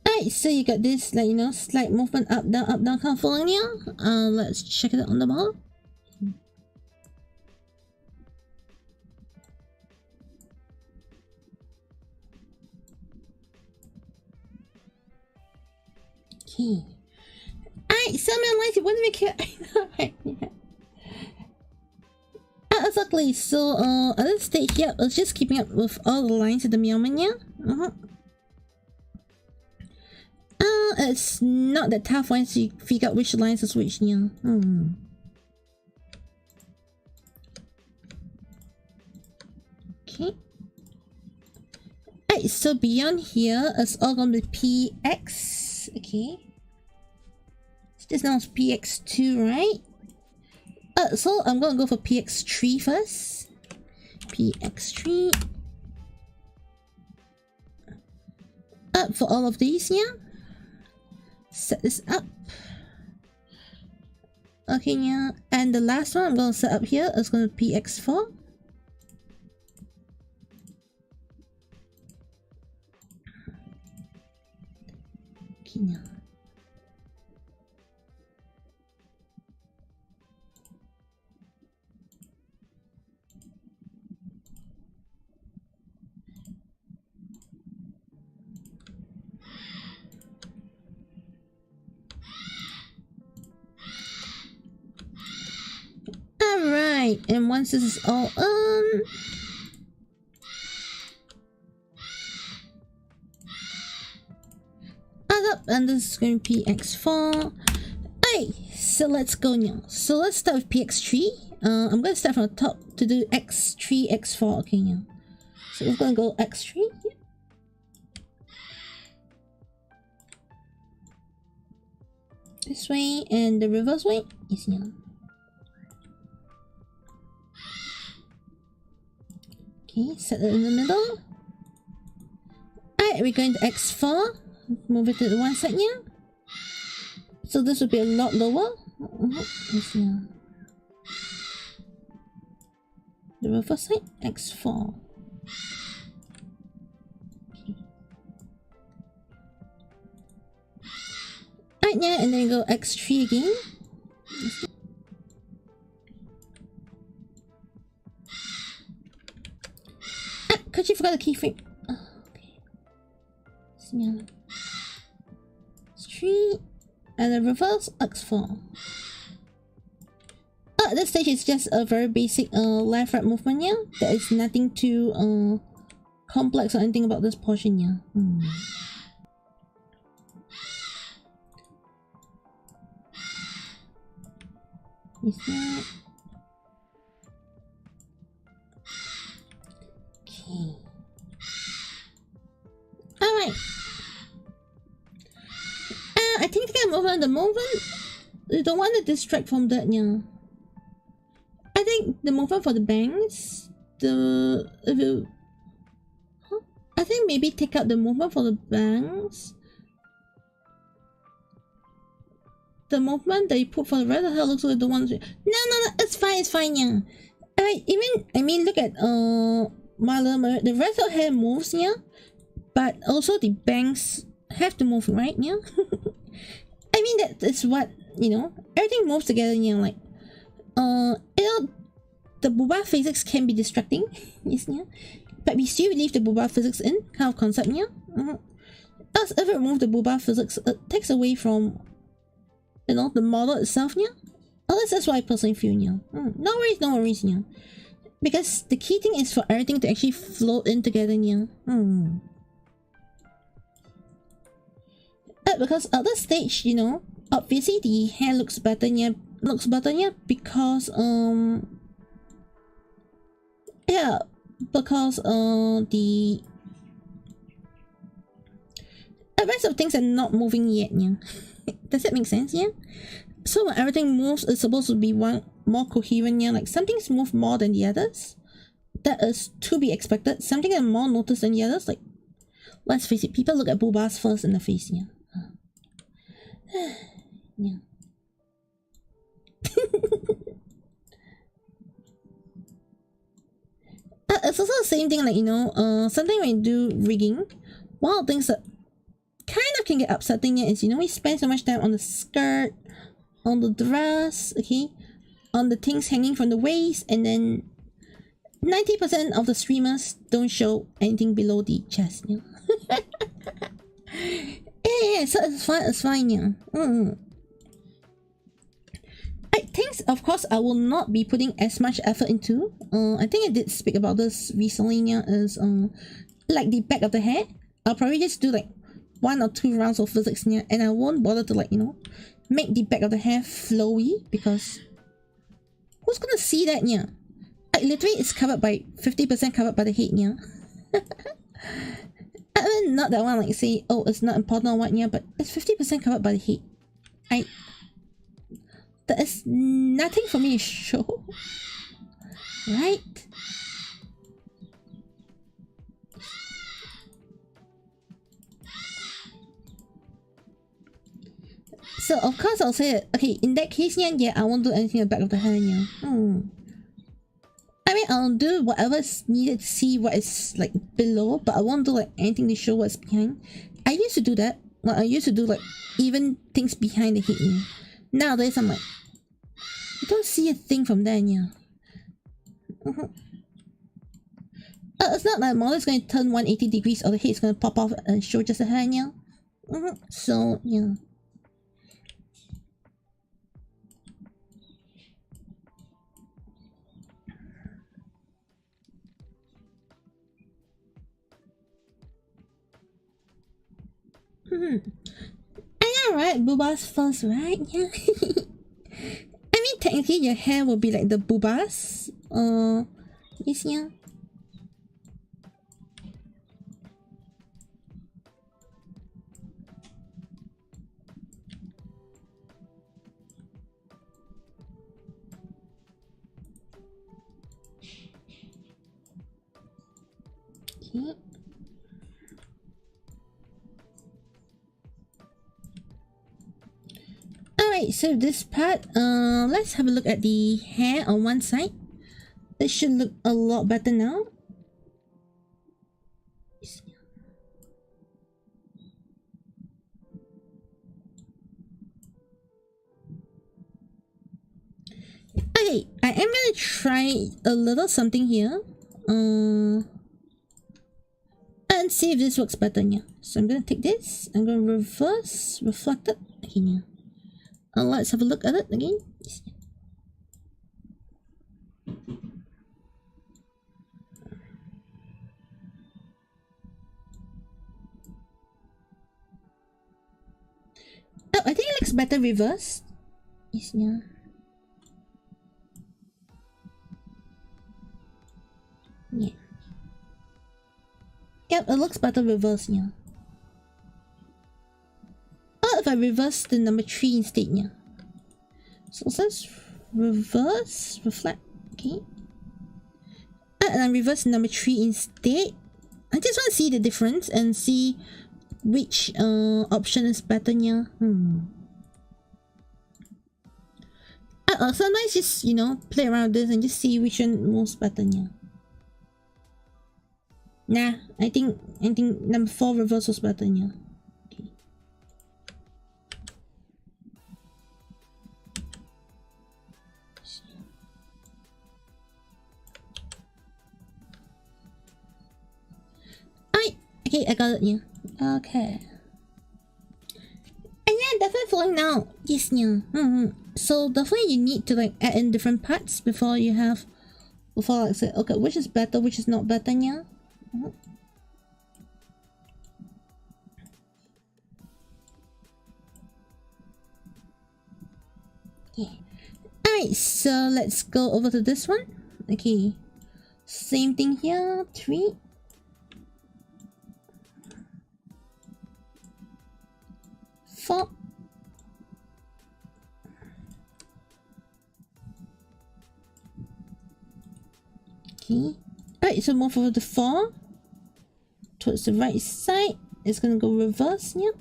Alright, so you got this, like, you know, slight movement up, down, kind of following here. Let's check it out on the model. Okay. Alright, so man, like, what do we care? I know, right? Yeah. Exactly, so, at this stage, yeah, it's just keeping up with all the lines of the Meowman, yeah? It's not that tough once you figure out which lines is which, yeah. Okay. Alright, so beyond here, it's all gonna be PX. Okay. So this now is PX2, right? So I'm gonna go for PX3 first. PX3. For all of these, yeah. Set this up. Okay, yeah. And the last one I'm gonna set up here is gonna be PX4. Okay, yeah. Alright, and once this is all add up, and this is going to be PX4. Alright, so let's go now. So let's start with PX3. I'm going to start from the top to do X3, X4. Okay, now. So we're going to go X3. This way, and the reverse way is now. Okay, set it in the middle. Alright, we're going to X4. Move it to the one side here. So this will be a lot lower. Let's see. The reverse side, X4. Okay. Alright, yeah, and then go X3 again. Could you forgot the keyframe? Oh, okay. So, 3 and the reverse X4. At this stage, it's just a very basic left right movement here. There is nothing too complex or anything about this portion here. Is that? Okay. Alright. I think I can move on the movement. You don't want to distract from that, yeah. I think the movement for the bangs, I think maybe take out the movement for the bangs. The movement that you put for the red hair looks like the ones. No, it's fine, yeah. Alright, I mean, look at the rest of her hair moves, yeah, but also the bangs have to move, right? Yeah. I mean, that is what, you know, everything moves together, you know, like you know, the booba physics can be distracting, yes, yeah, but we still leave the booba physics in, kind of concept, yeah. As if we remove the booba physics, it takes away from, you know, the model itself, yeah. At least that's what I personally feel, yeah. No worries, yeah. Because the key thing is for everything to actually float in together, yeah. Because at this stage, you know, obviously the hair looks better, yeah. Because yeah, because the rest of things are not moving yet, yeah. Does that make sense, yeah? So when everything moves, it's supposed to be one more coherent, yeah. Like some things move more than the others. That is to be expected. Something that more noticed than the others. Like, let's face it, people look at boobas first in the face, yeah. Yeah. it's also the same thing, like, you know, something when you do rigging, one of the things that kind of can get upsetting is, you know, we spend so much time on the skirt, on the dress, okay, on the things hanging from the waist, and then 90% of the streamers don't show anything below the chest, you know. Yeah, so it's fine, yeah. I think, of course, I will not be putting as much effort into. I think I did speak about this recently, yeah, is like the back of the hair. I'll probably just do like 1 or 2 rounds of physics, yeah, and I won't bother to, like, you know, make the back of the hair flowy, because who's gonna see that, yeah? Like, literally, it's covered by 50% covered by the head, yeah. I mean, not that I want to, like, say, oh, it's not important or what, yeah, but it's 50% covered by the head. That is nothing for me to show, right? So of course I'll say that, okay, in that case, yeah, I won't do anything at the back of the hair, yeah. I mean, I'll do whatever is needed to see what is, like, below, but I won't do, like, anything to show what's behind. I used to do that. Well, I used to do, like, even things behind the head, yeah. Nowadays, I'm like, you don't see a thing from there, yeah. It's not like model is going to turn 180 degrees or the head is going to pop off and show just a hair, yeah. So, yeah. I know, right? Boobas first, right? Yeah. I mean, technically, your hair will be like the boobas. Yes, yeah. Okay. Alright, so this part, let's have a look at the hair on one side. It should look a lot better now. Okay, I am gonna try a little something here. And see if this works better, yeah. So I'm gonna take this, I'm gonna reverse, reflect it. Okay, yeah. Let's have a look at it again. Oh, I think it looks better reversed. Yes, yeah. Yeah. Yep, it looks better reversed, yeah. What if I reverse the number 3 instead, yeah? So let's reverse, reflect, okay. And I reverse number 3 instead. I just want to see the difference and see which option is better, yeah. Sometimes just, you know, play around with this and just see which one most better, yeah. Nah, I think number 4 reverse was better, yeah. Okay. Alright, okay, I got it, yeah. Okay. And yeah, definitely flowing now. Yes, yeah. So definitely you need to, like, add in different parts before you have, before, like, say, okay, which is better, which is not better, yeah. Yeah. Alright, so let's go over to this one. Okay. Same thing here. 3. 4. Okay. Alright, so move over to 4. Towards the right side. It's gonna go reverse, yeah.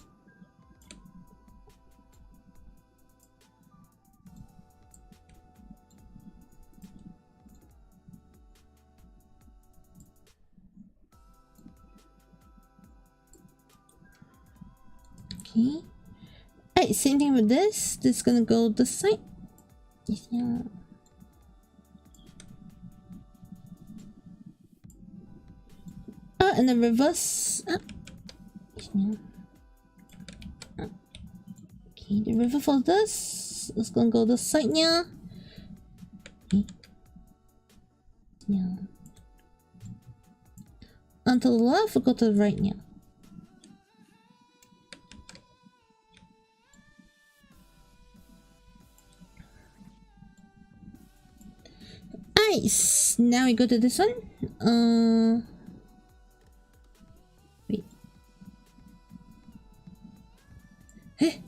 Okay. Alright, same thing with this. This is gonna go this side. Yes, yeah. And the reverse. Yes, yeah. Okay, the reverse for this is gonna go this side, yeah. Okay. Yeah. And to the left, we'll go to the right, yeah. Nice. Now we go to this one. Wait. Hey.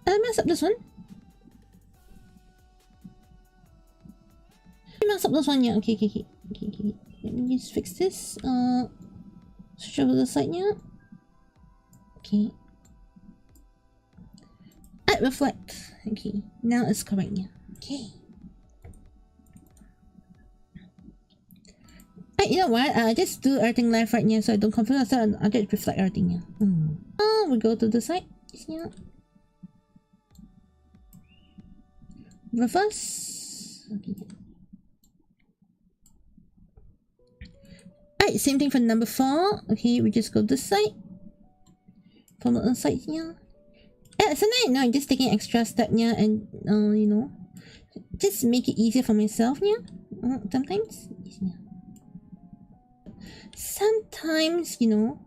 I messed up this one. I messed up this one, yeah. Okay. Let me just fix this. Switch over to the side, yeah. Okay. Reflect. Okay. Now it's correct, yeah. Okay. You know what? I just do everything left right now so I don't confuse myself. I'll just reflect everything here. Oh, we go to the side. Yeah. Reverse. Okay. Alright, same thing for number 4. Okay, we just go this side. From the other side here. Yeah, sometimes you know, just taking an extra step here and you know, just make it easier for myself here. Sometimes. Yeah. Sometimes, you know,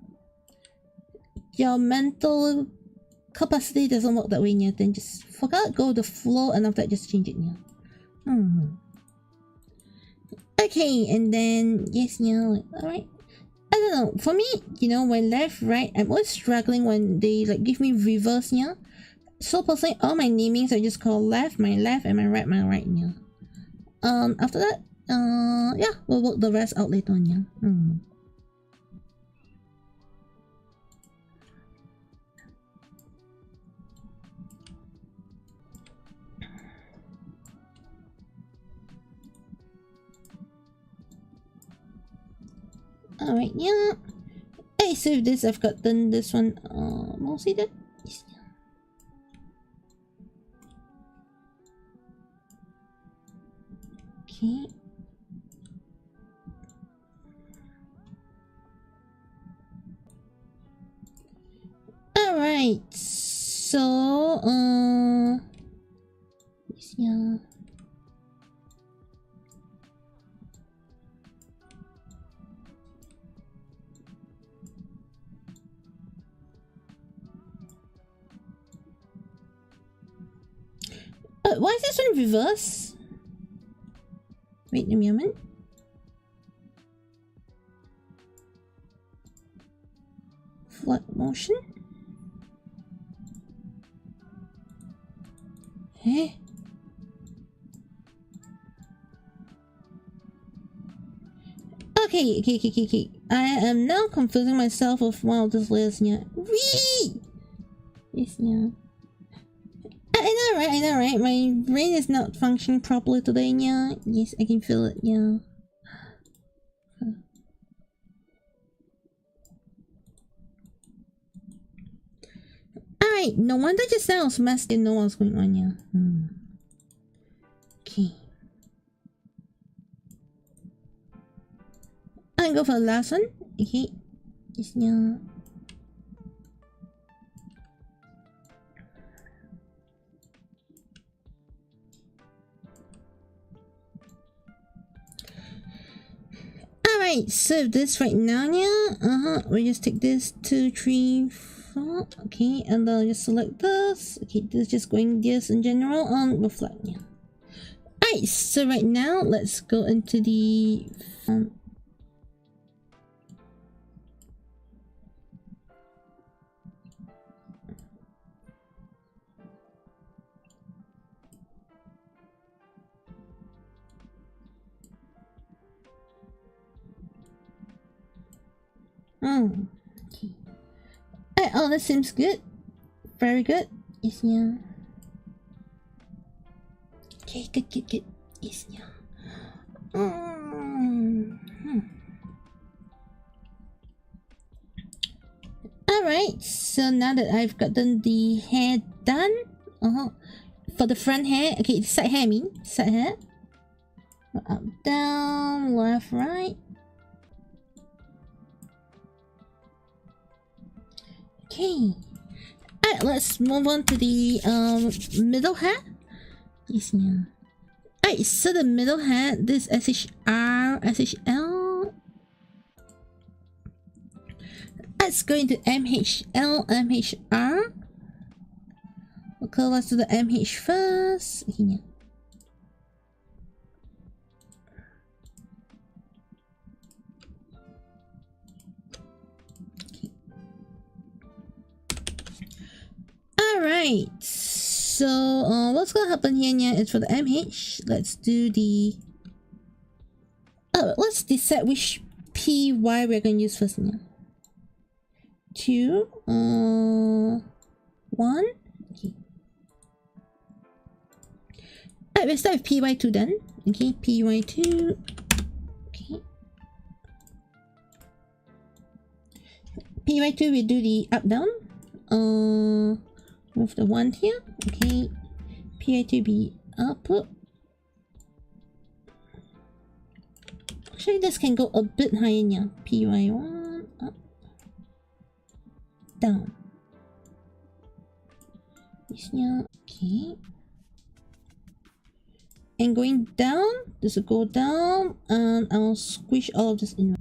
your mental capacity doesn't work that way, yeah. Then just forget, go with the flow, and after that, just change it, yeah. Okay, and then yes, yeah, like, alright. I don't know. For me, you know, when left, right, I'm always struggling when they like give me reverse, yeah. So personally, all my namings I just call left, and my right, yeah. After that, yeah, we'll work the rest out later on, yeah. Alright, yeah. Hey, so this I've gotten this one mostly done. Yes, yeah. Okay. Alright, so yes, yeah. Why is this one reverse? Wait a moment. Flat motion? Eh? Okay. I am now confusing myself with one of these layers here. Whee! Yes, yeah. I know, right? My brain is not functioning properly today, yeah. Yes, I can feel it, yeah. Alright, no wonder just now I was messed, didn't know what was going on, yeah. Okay. I'll go for the last one. Okay. Yes, yeah. Alright, so this right now, yeah. We just take this 2, 3, 4. Okay, and then just select this. Okay, this is just going this in general on reflect, yeah. Alright, so right now let's go into the okay. Alright, oh, that seems good. Very good. Yes, yeah. Okay, good. Yes, yeah. Alright, so now that I've gotten the hair done, for the front hair, okay, side hair I mean, side hair. Up, down, left, right. Okay. Alright, let's move on to the middle hair. Alright, so the middle hair, this SHR, SHL. Let's go into MHL, MHR. Okay, let's do the MH first. Here. Okay. Alright, so what's gonna happen here is for the MH, let's do the... let's decide which PY we're gonna use first now. 2, 1. Okay. Alright, we'll start with PY2 then. Okay, PY2. Okay. PY2, we do the up down. Move the 1 here. Okay. PY2 be up. Actually, this can go a bit higher now. PY1 up. Down. This now. Okay. And going down, this will go down, and I'll squish all of this in.